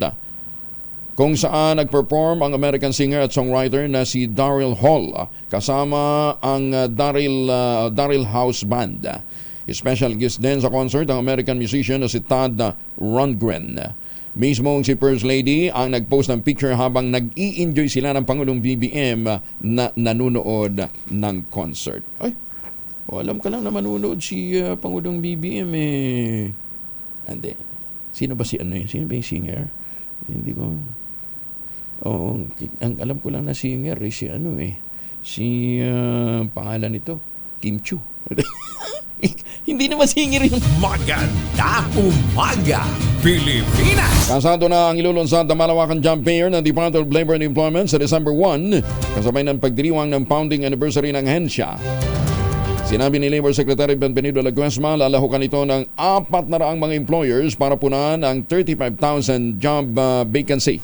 kung saan nag-perform ang American singer at songwriter na si Daryl Hall kasama ang Daryl House Band. Special guest din sa concert ang American musician na si Todd Rundgren. Mismong si First Lady ang nag-post ng picture habang nag-i-enjoy sila ng Pangulong BBM na nanonood ng concert. Ay, alam ka lang na manonood si Pangulong BBM Hindi. Sino ba si Sino ba yung singer? Hindi ko... Oo, ang alam ko lang na singer si pangalan nito, Kim Chu. Hindi naman singer yun. Maganda umaga, Pilipinas! Kasado na ang ilulunsad na malawakan job fair ng Department of Labor and Employment sa December 1, kasabay ng pagdiriwang ng founding anniversary ng ahensya. Sinabi ni Labor Secretary Benvenido Laguesma, lalahukan ito ng 400 mga employers para punan ang 35,000 job vacancy.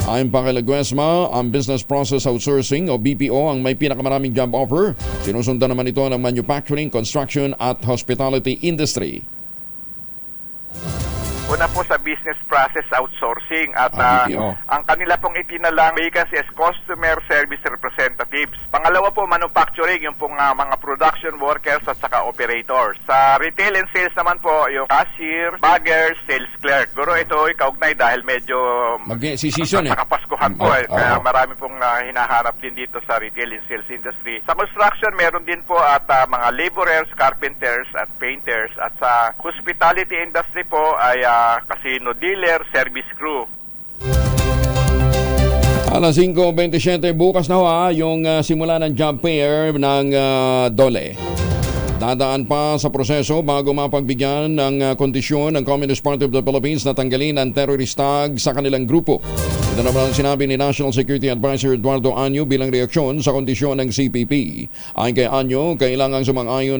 Ayon pa kay Laguesma, ang Business Process Outsourcing o BPO ang may pinakamaraming job offer. Sinusundan naman ito ng manufacturing, construction at hospitality industry. Una po sa business process outsourcing at ang kanila pong itinalang vacancy as customer service representatives. Pangalawa po manufacturing, yung pong mga production workers at saka operators. Sa retail and sales naman po yung cashier, baggers, sales clerk. Guro ito ikaugnay dahil medyo mag-season nakapaskuhan po kaya marami pong hinahanap din dito sa retail and sales industry. Sa construction meron din po at mga laborers, carpenters at painters at sa hospitality industry po ay casino dealer, service crew. Alas 5:27 bukas na yung simula ng job fair ng DOLE. Dadaan pa sa proseso bago mapagbigyan ng kondisyon ng Communist Party of the Philippines na tanggalin ang terrorist tag sa kanilang grupo. Ito naman ang sinabi ni National Security Advisor Eduardo Anyo bilang reaksyon sa kondisyon ng CPP. Ayon kay Anyo, kailangang sumang-ayon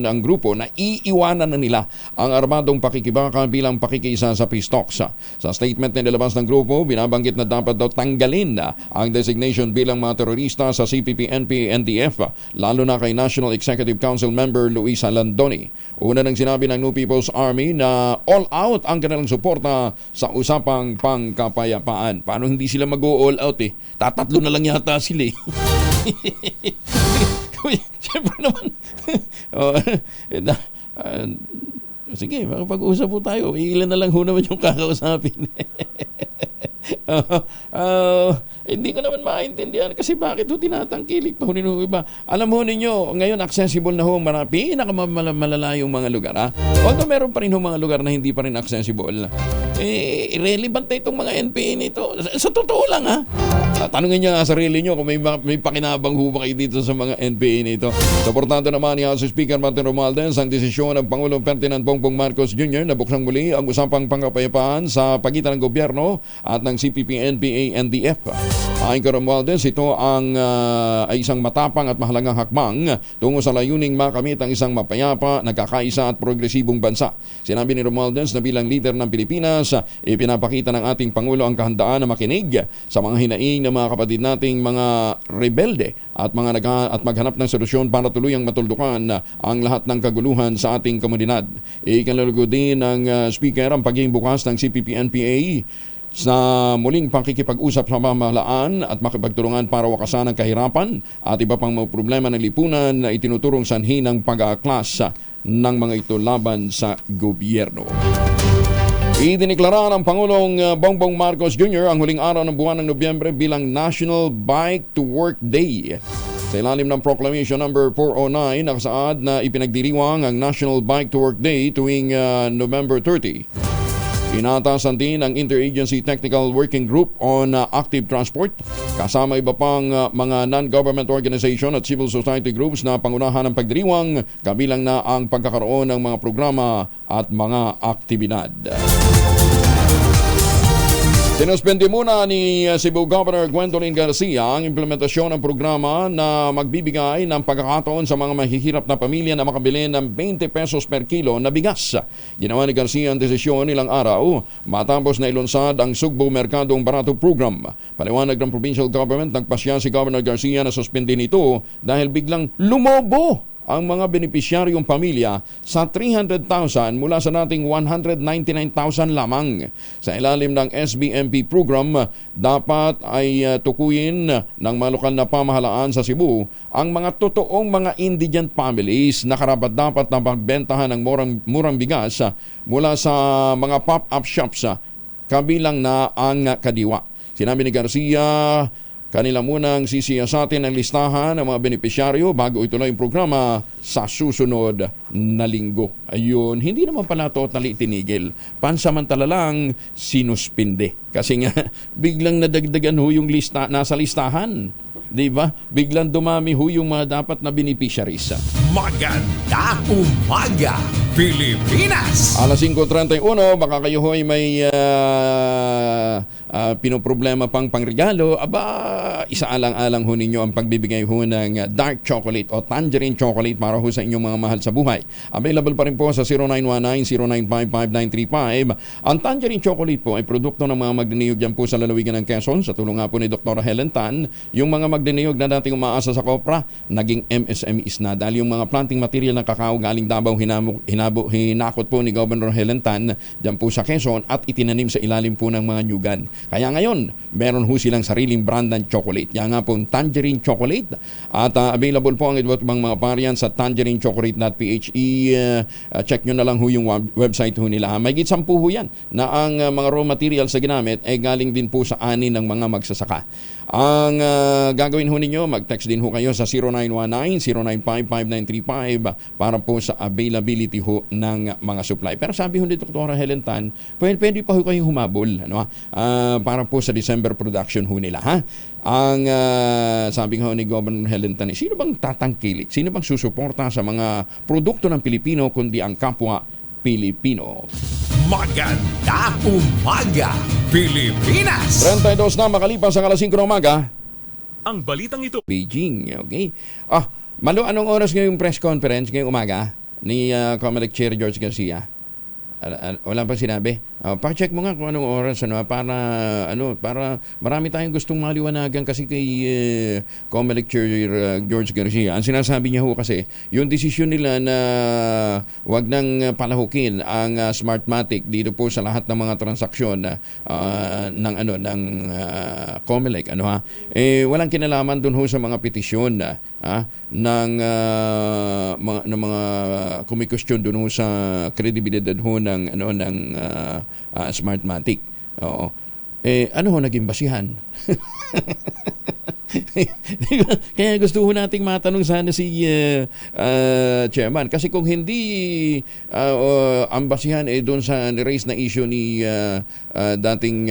ang grupo na iiwanan na nila ang armadong pakikibaka bilang pakikisa sa peace talks. Sa statement na nilabas ng grupo, binabanggit na dapat daw tanggalin ang designation bilang mga terorista sa CPP, NPA, NDF, lalo na kay National Executive Council member Luisa Landoni. Una nang sinabi ng New People's Army na all out ang kanilang suporta sa usapang pangkapayapaan. Paano hindi sila mag-all out Tatatlo na lang yata sila Siyempre naman. Sige, makapag-usap po tayo. Ilan na lang ho naman yung kakausapin. Hindi ko naman maintindihan kasi bakit ho tinatangkilik pa ho nino iba. Alam ho ninyo, ngayon accessible na ho pinakamalala yung mga lugar. Although meron pa rin ho mga lugar na hindi pa rin accessible. Irrelevant na itong mga NPA nito. Sa totoo lang tanungin niyo sa sarili niyo kung may pakinabang ho ba kayo dito sa mga NPA nito. Suportado naman ni House Speaker Martin Romualdez ang desisyon ng Pangulong Ferdinand Bongbong Marcos Jr. na buksang muli ang usapang pangkapayapaan sa pagitan ng gobyerno at ng CPP, NPA, NDF. Ayon kay Romualdez, ito ay isang matapang at mahalagang hakbang tungo sa layuning makamit ang isang mapayapa, nagkakaisa at progresibong bansa. Sinabi ni Romualdez na bilang leader ng Pilipinas, ipinapakita ng ating Pangulo ang kahandaan na makinig sa mga hinaing ng mga kapatid nating mga rebelde at maghanap ng solusyon para tuluyang matuldukan ang lahat ng kaguluhan sa ating komunidad. Ikinalago din ng Speaker ang pagiging bukas ng CPP, NPA sa muling pakikipag-usap sa pamahalaan at makipagtulungan para wakasan ang kahirapan at iba pang mga problema ng lipunan na itinuturong sanhi ng pag-aaklas ng mga ito laban sa gobyerno. Idiniklara ng Pangulong Bongbong Marcos Jr. ang huling araw ng buwan ng Nobyembre bilang National Bike to Work Day. Sa ilalim ng Proclamation number 409, nakasaad na ipinagdiriwang ang National Bike to Work Day tuwing November 30. Inatasan din ang Interagency Technical Working Group on Active Transport, kasama iba pang mga non-government organization at civil society groups na pangunahan ng pagdiriwang, kabilang na ang pagkakaroon ng mga programa at mga aktibidad. Sinuspende muna ni Cebu Governor Gwendolyn Garcia ang implementasyon ng programa na magbibigay ng pagkakataon sa mga mahihirap na pamilya na makabili ng 20 pesos per kilo na bigas. Ginawa ni Garcia ang desisyon ilang araw matapos na ilunsad ang Sugbo Merkadong Barato Program. Paliwanag ng provincial government, nagpasya si Governor Garcia na suspendin ito dahil biglang lumobo ang mga benepisyaryong pamilya sa 300,000 mula sa dating 199,000 lamang. Sa ilalim ng SBMP program, dapat ay tukuyin ng malukal na pamahalaan sa Cebu ang mga totoong mga indigent families na karapat-dapat na magbentahan ng murang bigas mula sa mga pop-up shops, kabilang na ang Kadiwa. Sinabi ni Garcia, kanila munang sisiyasatin ang listahan ng mga benepisyaryo bago ituloy ang programa sa susunod na linggo. Ayun, hindi naman pala totally itinigil. Pansamantala lang sinuspinde. Kasi nga, biglang nadagdagan ho yung lista, nasa listahan. Diba? Biglang dumami ho yung mga dapat na beneficiaries. Maganda umaga, Pilipinas! Alas 5:31, baka kayo ho'y may pinoproblema pang pangregalo. Aba, isaalang-alang ho ninyo ang pagbibigay ho ng dark chocolate o tangerine chocolate para ho sa inyong mga mahal sa buhay. Available pa rin po sa 0919-0955-935. Ang tangerine chocolate po ay produkto ng mga magniniyog dyan po sa lalawigan ng Quezon. Sa tulong nga po ni Dr. Helen Tan, yung mga magniniyog na dating umaasa sa kopra, naging MSMEs na dahil yung mga planting material ng kakao galing Davao hinakot po ni Governor Helen Tan dyan po sa Quezon at itinanim sa ilalim po ng mga nyugan. Kaya ngayon, meron ho silang sariling brand ng chocolate. Yan nga po tangerine chocolate at available po ang iba't ibang mga variant sa tangerinechocolate.ph. Check nyo na lang ho yung website ho nila. May git 10 ho yan na ang mga raw materials sa ginamit ay galing din po sa ani ng mga magsasaka. Ang gagawin ho ninyo, mag-text din ho kayo sa 0919-0955-935 para po sa availability ho ng mga supply. Pero sabi ho ni Dr. Helen Tan, pwede pa ho kayong humabol para po sa December production ho nila. Ha? Ang sabi ho ni Governor Helen Tan, sino bang tatangkilik? Sino bang susuporta sa mga produkto ng Pilipino kundi ang kapwa Pilipino? Maganda umaga, Pilipinas! 32 na makalipas ang alas 5 ng umaga. Ang balitang ito. Beijing, okay. Malo, anong oras ngayong press conference ngayong umaga ni Comelec Chair George Garcia? Wala pa sinabi. Pa-check mo nga kung anong oras para marami tayong gustong maliwanagan kasi kay Comelec Chair George Garcia. Ang sinasabi niya ho kasi yung desisyon nila na wag nang palahukin ang Smartmatic dito po sa lahat ng mga transaksyon ng Comelec walang kinalaman doon ho sa mga petisyon ng mga kumikwestiyon doon ho sa kredibilidad ho ng Smartmatic. Oo. Ano ho naging basihan? Kaya gusto ho nating matanong sana si Chairman. Kasi kung hindi ang basihan doon sa ni-raise na issue ni dating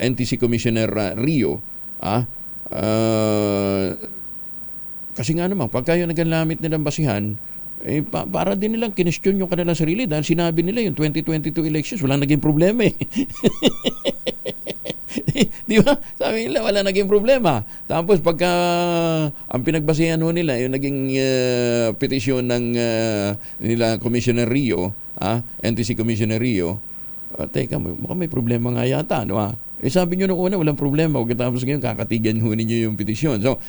NTC Commissioner Rio, kasi nga naman, pagka yung naglamit nilang basihan, para din nilang kinestyon yung kanilang sarili dahil sinabi nila yung 2022 elections wala naging problema di ba? Sabi nila wala naging problema. Tapos pagka ang pinagbasihan ho nila yung naging petisyon ng nila Commissioner Rio, NTC Commissioner Rio, teka, mukhang may problema nga yata, sabi nyo nung una, walang problema. Huwag tapos ngayon, kakatigan ho ninyo yung petisyon. So,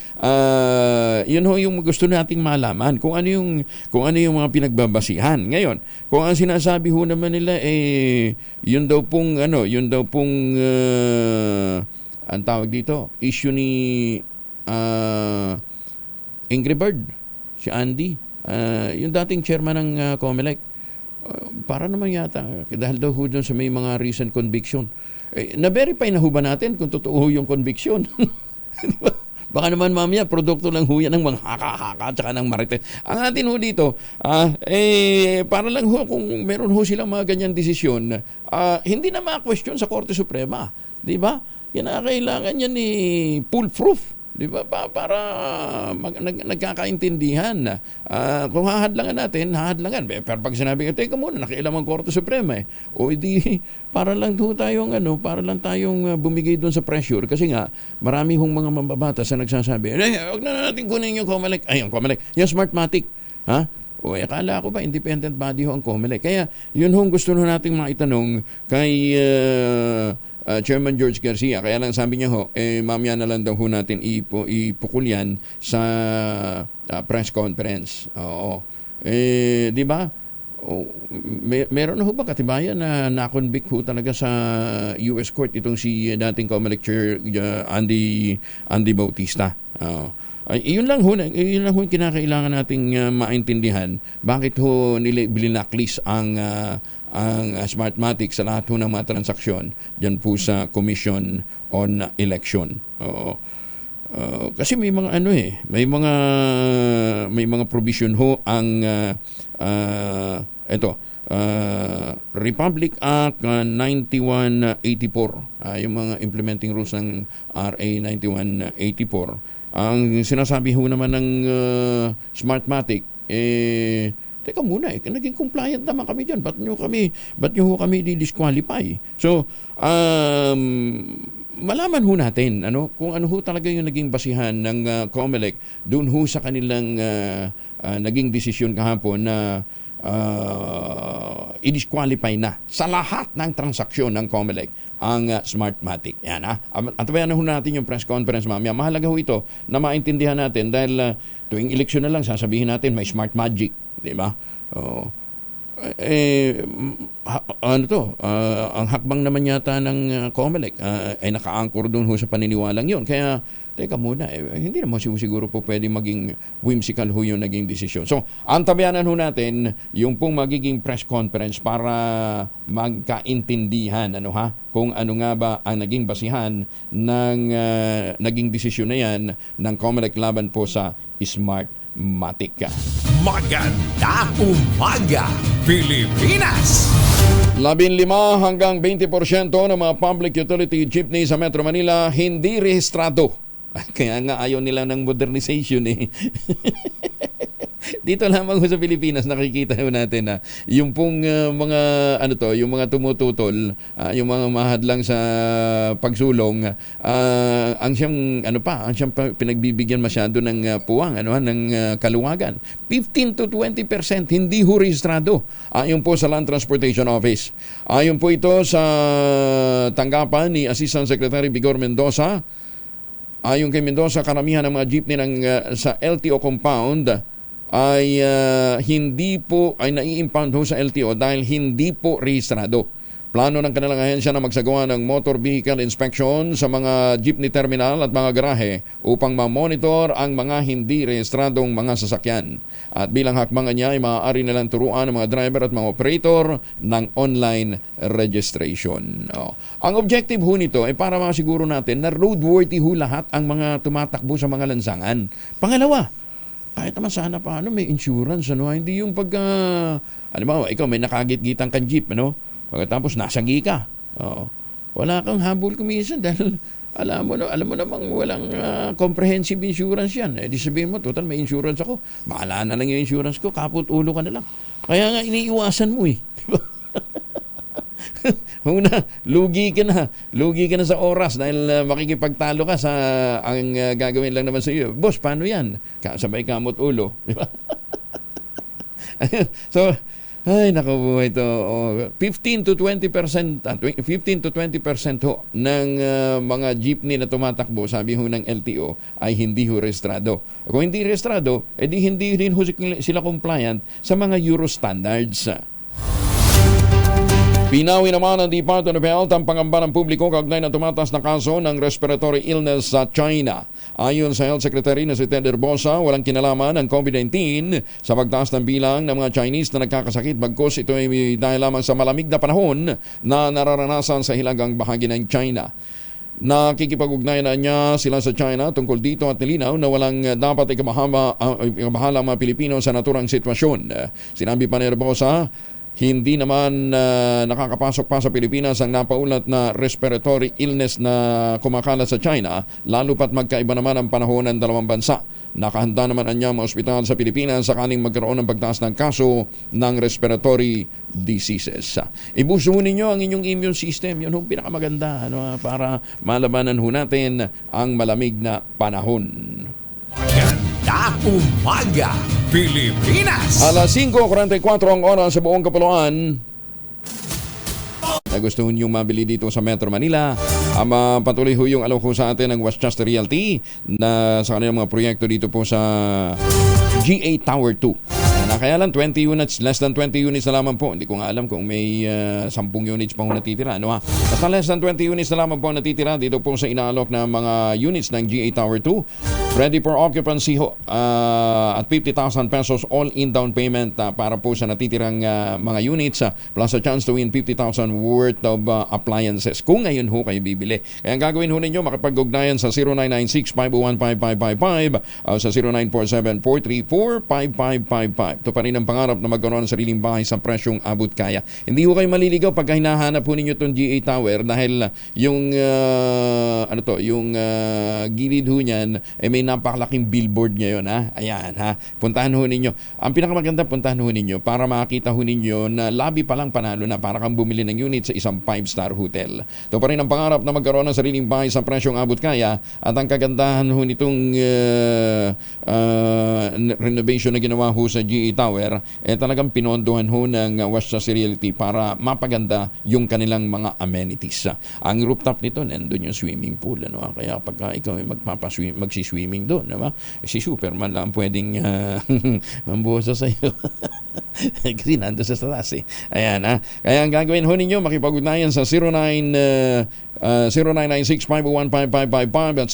yun ho yung gusto nating malaman. Kung ano yung mga pinagbabasihan. Ngayon, kung ang sinasabi ho naman nila, yun daw pong, ang tawag dito, issue ni Angry Bird, si Andy, yung dating chairman ng Comelec, para naman yata, dahil daw ho doon sa may mga recent conviction. Na-verify na ho ba natin kung totoo yung conviction? Baka naman mamaya, produkto lang ho yan ng mga haka-haka at saka ng marites. Ang atin ho dito, para lang ho kung meron ho silang mga ganyan desisyon, hindi na ma-question sa Korte Suprema. Di ba? Kinakailangan yan ni foolproof. Di ba? Para nagkakaintindihan. Kung hahadlangan natin, hahadlangan. Pero pag sinabi, teka muna, nakialam ang Korte Suprema o hindi, para lang tayong bumigay doon sa pressure. Kasi nga, marami hong mga mambabatas na nagsasabi, huwag na natin kunin yung Comelec. Yung Smartmatic. Akala ko ba, independent body ho ang Comelec. Kaya, yun hong gusto nating maitanong kay Chairman George Garcia. Kaya lang sabi niya mamaya na lang daw ho natin ipukul yan sa press conference. Oo. Di ba? Meron na ho ba katibayan na na-convict ho talaga sa US Court itong si dating Comelec Chair Andy Bautista. Yun lang ho yung kinakailangan nating maintindihan. Bakit ho binaklis ang ang Smartmatic sa lahat ng mga transaksyon dyan po sa Commission on Election. Oo. Kasi may mga may mga provision ho ang Republic Act 9184, yung mga implementing rules ng RA 9184. Ang sinasabi ho naman ng Smartmatic, teka muna, naging compliant naman kami dyan. Ba't nyo ho kami di-disqualify? So, malaman ho natin kung ano ho talaga yung naging basihan ng COMELEC doon ho sa kanilang naging desisyon kahapon na i-disqualify na sa lahat ng transaksyon ng COMELEC ang Smartmatic. Yan ha. Antabayan na ho natin yung press conference mamaya. Mahalaga ho ito na maintindihan natin dahil tuwing eleksyon na lang sasabihin natin may Smart Magic. Di ba? Ang hakbang naman yata ng COMELEC ay naka-anchor doon ho sa paniniwalang yun. Kaya, teka muna, hindi naman siguro po pwede maging whimsical ho yung naging desisyon. So, antabayanan ho natin yung pong magiging press conference para magkaintindihan kung ano nga ba ang naging basihan ng naging desisyon na yan ng COMELEC laban po sa Smartmatic. Maganda umaga, Pilipinas! 15 hanggang 20% ng mga public utility jeepney sa Metro Manila hindi rehistrado. Kaya nga ayaw nila ng modernization Dito lamang sa Pilipinas nakikita natin na yung pong yung mga tumututol, yung mga mahadlang sa pagsulong, ang siyang pinagbibigyan masyado ng puwang, ng kaluwagan. 15 to 20% hindi ho rehistrado. Ayon po sa Land Transportation Office. Ayon po ito sa tanggapan ni Assistant Secretary Vigor Mendoza. Ayon kay Mendoza, karamihan ng mga jeepney sa LTO compound ay hindi po ay nai-impound ho sa LTO dahil hindi po rehistrado. Plano ng kanilang ahensya na magsagawa ng motor vehicle inspection sa mga jeepney terminal at mga garahe upang ma-monitor ang mga hindi rehistradong mga sasakyan. At bilang hakbangan niya ay maaari nilang turuan ng mga driver at mga operator ng online registration. Ang objective ho nito ay para masiguro natin na roadworthy ho lahat ang mga tumatakbo sa mga lansangan. Pangalawa, kahit naman sana may insurance, hindi yung pagka, ikaw may nakagit-gitang kang jeep, pagkatapos nasagi ka. Wala kang habol kumisan dahil alam mo namang walang comprehensive insurance yan. Di sabihin mo, total may insurance ako. Bahala na lang yung insurance ko, kaput ulo ka na lang. Kaya nga iniiwasan mo Diba? Una, lugi ka na sa oras dahil makikipagtalo ka sa ang gagawin lang naman sa iyo. Boss, paano yan? Sabay kamot ulo. Diba? So, ay, naku po ito. 15 to 20% ho ng mga jeepney na tumatakbo, sabi ho ng LTO, ay hindi ho rehistrado. Kung hindi rehistrado, edi hindi rin ho sila compliant sa mga Euro standards. Pinawi naman ng Department of Health ang pangamba ng publiko kaugnay na tumataas na kaso ng respiratory illness sa China. Ayon sa Health Secretary na si Ted Herbosa, walang kinalaman ang COVID-19 sa pagtaas ng bilang ng mga Chinese na nagkakasakit bagkus ito ay dahil lamang sa malamig na panahon na nararanasan sa hilagang bahagi ng China. Nakikipag-ugnayan na niya sila sa China tungkol dito at nilinaw na walang dapat ikabahala mga Pilipino sa naturang sitwasyon. Sinabi pa ni Herbosa, hindi naman nakakapasok pa sa Pilipinas ang napaulat na respiratory illness na kumakalat sa China, lalo pat magkaiba naman ang panahon ng dalawang bansa. Nakahanda naman ang mga ospital sa Pilipinas sakaling magkaroon ng pagtaas ng kaso ng respiratory diseases. Ibuso ninyo ang inyong immune system. Yun ang pinakamaganda para malabanan ho natin ang malamig na panahon. Maganda umaga, Pilipinas! Alas 5:44 ang oras sa buong kapuluan. Nagustuhan nyo mabili dito sa Metro Manila. Patuloy ho yung alok sa atin ng Westchester Realty na sa kanilang mga proyekto dito po sa GA Tower 2. Kaya lang 20 units, less than 20 units na lamang po. Hindi ko nga alam kung may 10 units pa ho natitira. Ano ha? Basta less than 20 units na lamang po natitira dito po sa inaalok na mga units ng GA Tower 2. Ready for occupancy ho at 50,000 pesos all-in down payment para po sa natitirang mga units plus a chance to win 50,000 worth of appliances kung ngayon ho kayo bibili. Kaya ang gagawin ho ninyo, makipag-ugnayan sa 0996-501-5555 sa 0947-434-5555. Ito pa rin ang pangarap na magkaroon ng sariling bahay sa presyong abot kaya. Hindi ho kayo maliligaw pag hinahanap ho ninyo itong GA Tower dahil yung gilid ho niyan may napakalaking billboard ngayon ha. Ayan ha. Puntahan ho ninyo. Ang pinakamaganda, puntahan ho ninyo para makita ho ninyo na labi pa lang panalo na para kang bumili ng unit sa isang 5-star hotel. Ito pa rin ang pangarap na magkaroon ng sariling bahay sa presyong abot kaya at ang kagandahan ho nitong renovation na ginawa ho sa GA Tower talagang pinondohan ho ng Westchester Realty para mapaganda yung kanilang mga amenities. Ang rooftop nito, nandun yung swimming pool. Ano? Kaya pagka ikaw ay magsiswimming doon, diba? Si Superman lang pwedeng mambuhosa sa iyo. Kasi nandun sa taas eh. Ayan ha. Kaya ang gagawin ho ninyo, makipag-ugnayan sa 0996-501-5555 at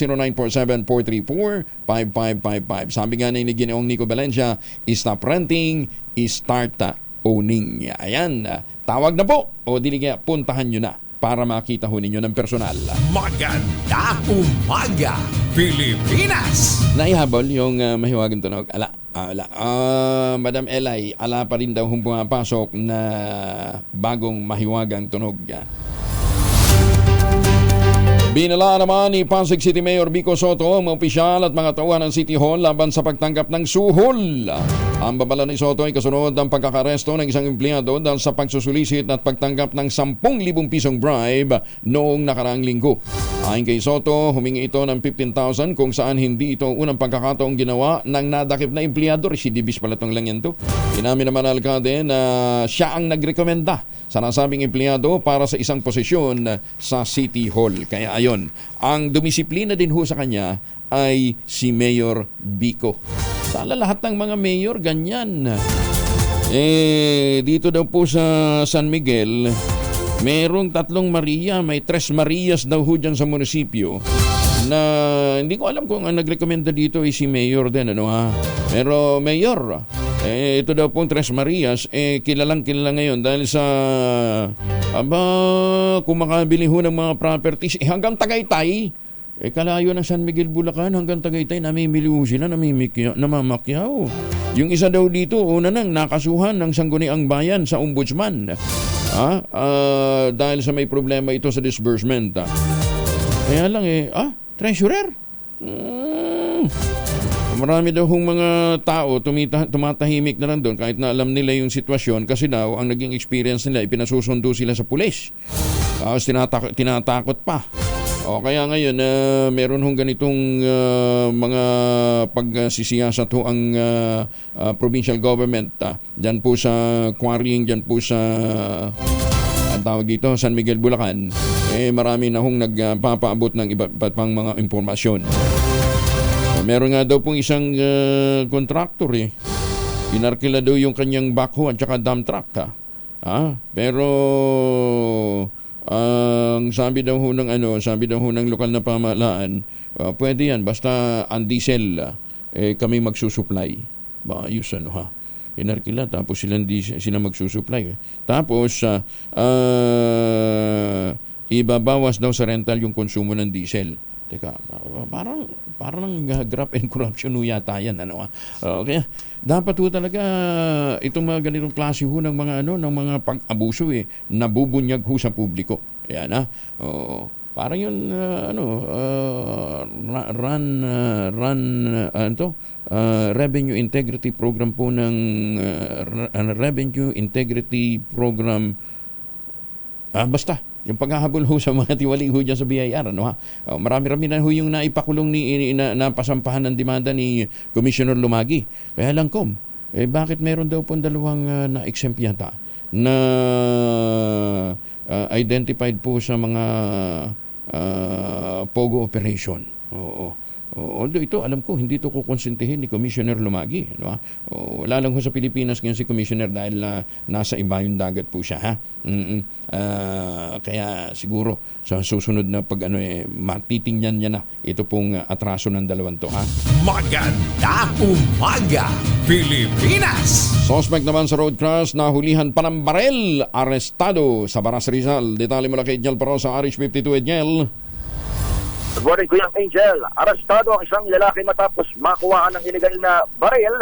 0947-434-5555. Sabi nga ni Ginoong Nico Valencia, stop renting, start owning. Ayan. Tawag na po o dili kaya puntahan nyo na para makita ho ninyo ng personal. Maganda umaga, Pilipinas! Naihabol yung mahiwagang tunog. Madam Elay, ala pa rin daw hong pumapasok na bagong mahiwagang tunog. Binala naman ni Pasig City Mayor Vico Soto ang mga opisyal at mga tauhan ng City Hall laban sa pagtanggap ng suhol. Ang babala ni Soto ay kasunod ng pagkakaresto ng isang empleyado dahil sa pagsusulisit at pagtanggap ng 10,000 pisong bribe noong nakaraang linggo. Ayon kay Soto, humingi ito ng 15,000 kung saan hindi ito unang pagkakataong ginawa ng nadakip na empleyado. Recidivist pala itong lang yan to. Inamin naman ang alkalde na siya ang nagrekomenda sa nasabing empleyado para sa isang posisyon sa City Hall. Kaya ayon, ang dumisiplina din ho sa kanya ay si Mayor Vico. Sana lahat ng mga mayor ganyan. Dito daw po sa San Miguel, merong 3 Maria, may 3 Marias daw ho dyan sa munisipyo na hindi ko alam kung ang nagrekomenda dito ay si Mayor din, ano ha. Pero Mayor, ito daw pong 3 Marias, kilalang kilala ngayon dahil sa kung makabili ho ng mga properties, hanggang Tagaytay, kalayo ng San Miguel, Bulacan, hanggang Tagaytay, namimili ho sila, namamakyaw. Yung isa daw dito, una nang nakasuhan ng Sangguniang Bayan sa Ombudsman. Dahil sa may problema ito sa disbursement. Kaya lang treasurer. Marami daw hong mga tao tumatahimik na lang doon kahit na alam nila yung sitwasyon kasi daw ang naging experience nila ipinasusundo sila sa pulis. Tinatakot pa. Kaya ngayon meron hong ganitong mga pagsisiyasat ho ang provincial government dyan po sa quarrying, dyan po sa ang tawag dito, San Miguel, Bulacan. Marami na hong nagpapaabot ng iba't pang mga impormasyon. Meron nga daw pong isang contractor inarkila daw yung kanyang backhoe at saka dump truck pero ang sabi daw ho ng lokal na pamahalaan, pwede yan basta ang diesel kami magsusupply. Ayos inarkila tapos sila magsusupply. Tapos ibabawas daw sa rental yung konsumo ng diesel. Teka, parang graft and corruption yata yan, okay. Dapat ho talaga itong mga ganitong klase ho ng mga ng mga pag-abuso nabubunyag ho sa publiko. Ayan parang yun revenue integrity program po ng revenue integrity program basta yung paghahabol ho sa mga tiwali ho dyan sa BIR, marami-rami na ho yung naipakulong napasampahan ng demanda ni Commissioner Lumagi. Kaya lang bakit meron daw po 2 na-exempt yata na identified po sa mga POGO operation. Although ito, alam ko, hindi ito kukonsintihin ni Commissioner Lumagi. No? Wala lang ho sa Pilipinas ngayon si Commissioner dahil nasa ibayong dagat po siya. Ha? Kaya siguro sa susunod na pag matitingnan niya na ito pong atraso ng dalawang to. Ha? Magandang umaga, Pilipinas! Suspect naman sa road crash, nahulihan pa ng barel, arestado sa Baras Rizal. Detalye mula kay Edgel Parosa, RH52 Edgel. Good morning, Kuya Angel. Arestado ang isang lalaki matapos makuhaan ng iligal na baril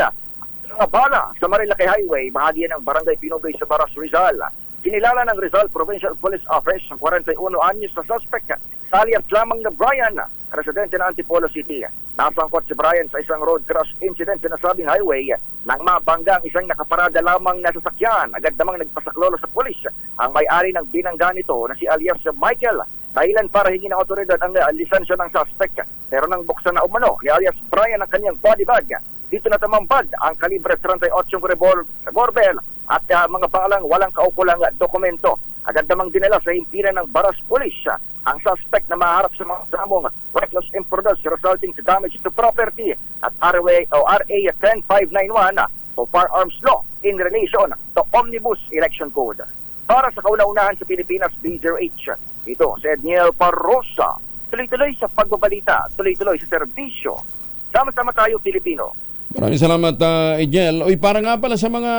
ng bala sa Marilaki Highway, bahagi ng Barangay Pinugay sa Baras, Rizal. Kinilala ng Rizal Provincial Police Office ang 41 anyos na suspect sa alias lamang na Brian, residente ng Antipolo City. Nasangkot si Brian sa isang road crash incident sa nasabing highway nang mabangga ang isang nakaparada lamang na sasakyan. Agad namang nagpasaklolo sa pulis ang may-ari ng binangga nito na si alias Michael. Dahilan para hingin ng otoridad ang lisensya ng suspect. Pero nang buksan na umano ni alias Brian ang kanyang body bag, dito na tamambad ang kalibre 38 revolver at mga pangalang walang kaukulang dokumento. Agad namang dinala sa himpilan ng Baras Police ang suspect na maharap sa mga samong reckless imprudence resulting to damage to property at RA 10591 o firearms law in relation to Omnibus Election Code. Para sa kauna-unahan sa Pilipinas, B0H. Ito, si Edniel Parrosa. Tuloy-tuloy sa pagbabalita, tuloy-tuloy sa serbisyo. Sama-sama tayo, Pilipino. Maraming salamat, Edgel. Uy, para nga pala sa mga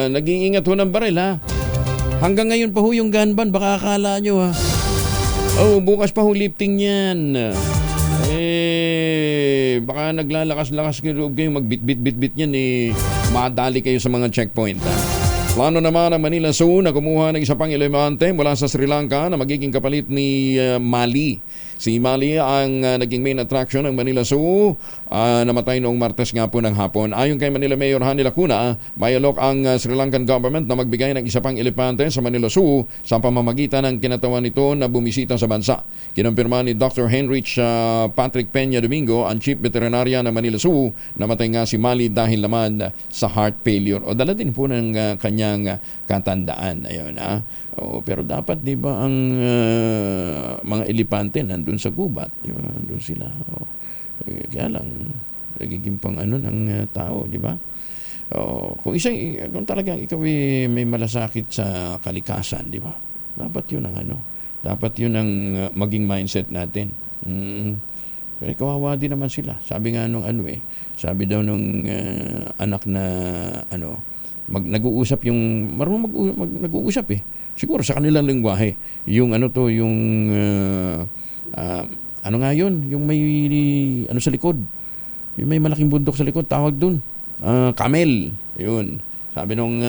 nag-iingat ho ng baril, ha? Hanggang ngayon pa ho yung gun ban, baka akala nyo, ha? Bukas pa ho lifting yan. Baka naglalakas-lakas kayo magbit-bit-bit-bit yan, madali kayo sa mga checkpoint, ha? Plano naman ng Manila Zoo na kumuha ng isa pang elepante mula sa Sri Lanka na magiging kapalit ni Mali. Si Mali ang naging main attraction ng Manila Zoo, namatay noong Martes nga po ng hapon. Ayon kay Manila Mayor Hani Lacuna, may alok ang Sri Lankan government na magbigay ng isa pang elepante sa Manila Zoo sa pamamagitan ng kinatawan nito na bumisita sa bansa. Kinumpirma ni Dr. Heinrich Patrick Peña Domingo, ang Chief Veterinarian ng Manila Zoo, namatay nga si Mali dahil naman sa heart failure. O dala din po ng kanyang katandaan. Ayun, pero dapat, di ba, ang mga elepante nandun sa gubat. Nandun sila. Kaya lang, nagiging pang ng tao, di ba? Kung talagang ikaw may malasakit sa kalikasan, di ba? Dapat yun ang dapat yun ang maging mindset natin. Pero kawawa din naman sila. Sabi nga nung sabi daw nung anak na nag-uusap yung marunong nag-uusap siguro sa kanilang lengguwahe yung nga yun yung may sa likod, yung may malaking bundok sa likod, tawag dun camel, yun sabi nung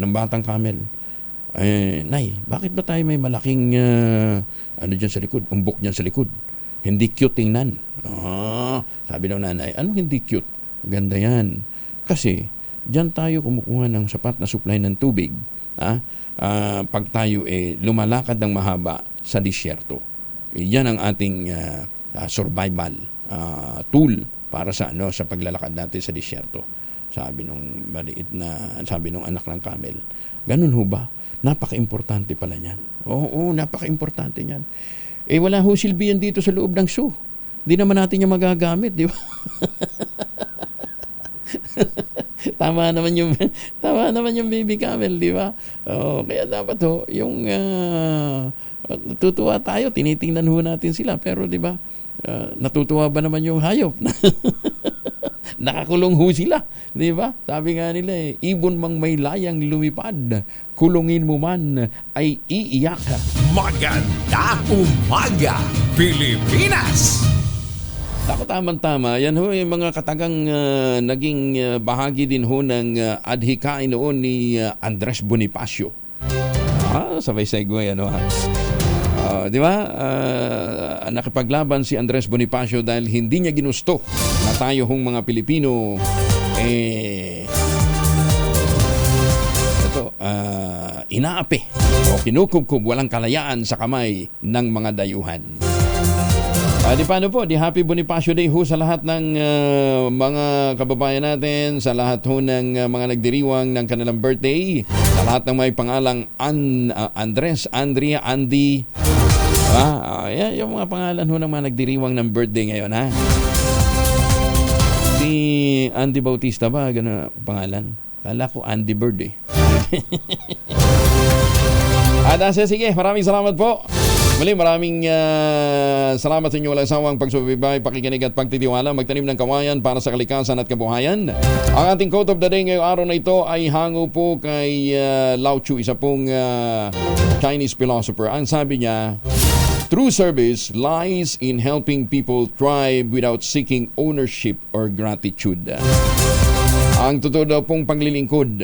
batang camel, Nay, bakit ba tayo may malaking dyan sa likod, umbok dyan sa likod, hindi cute tingnan. Sabi ng nanay, anong hindi cute? Ganda yan kasi diyan tayo kumukuha ng sapat na supply ng tubig. Pag tayo lumalakad ng mahaba sa disyerto. Yan ang ating survival tool para sa paglalakad natin sa disyerto. Sabi nung anak ng camel. Ganun ho ba? Napaka-importante pala niyan. Oo, napaka-importante niyan. Wala ho silbi yan dito sa loob ng zoo. Hindi naman natin yung magagamit, di ba? Tama naman yung baby camel, di ba? Kaya dapat yung natutuwa tayo, tinitingnan ho natin sila, pero di ba? Natutuwa ba naman yung hayop? Nakakulong ho sila, di ba? Sabi nga nila ibon mang may layang lumipad, kulungin mo man ay iiyak. Magandang umaga, Pilipinas! Ako tamang-tama, yan ho yung mga katagang naging bahagi din ho ng adhikain noon ni Andres Bonifacio. Sabay segue di ba? Nakipaglaban si Andres Bonifacio dahil hindi niya ginusto na tayo hong mga Pilipino inaapi o kinukubkub walang kalayaan sa kamay ng mga dayuhan. Di paano po, di Happy Bonifacio Day ho sa lahat ng mga kababayan natin, sa lahat ho ng mga nagdiriwang ng kanilang birthday, sa lahat ng may pangalang Andres, Andrea, Andy, Yan yung mga pangalan ho ng mga nagdiriwang ng birthday ngayon, ha? Si Andy Bautista ba? Gano'n pangalan? Kala ko Andy Bird, eh. Sige, maraming salamat po. Muli, maraming salamat sa inyo walang sawang pagsubaybay, pakikinig at pagtitiwala, magtanim ng kawayan para sa kalikasan at kabuhayan. Ang ating quote of the day ngayong araw na ito ay hango po kay Lao Tzu, isa pong Chinese philosopher. Ang sabi niya, true service lies in helping people thrive without seeking ownership or gratitude. Ang totoo daw pong paglilingkod,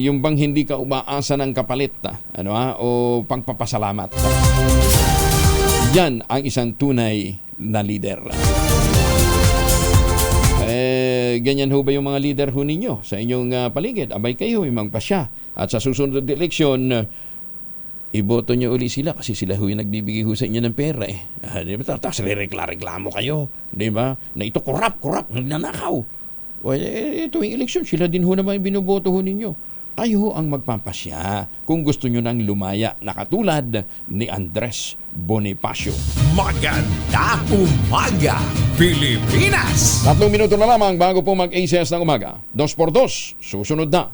yung bang hindi ka umaasa ng kapalit, o pagpapasalamat. Yan ang isang tunay na leader. Ganyan ho ba yung mga leader ho ninyo sa inyong paligid? Abay kayo, magpasya. At sa susunod na eleksyon, iboto nyo uli sila kasi sila ho yung nagbibigay ho sa inyo ng pera, eh. Diba? Tapos reklamo kayo, diba? Na ito korap, nagnanakaw. Ito yung eleksyon, sila din ho naman binoboto ho ninyo. Kayo ho ang magpapasya kung gusto nyo nang lumaya na katulad ni Andres Bonifacio. Maganda umaga, Pilipinas! 3 minuto na lamang bago po mag-ACS ng umaga. 2x2, susunod na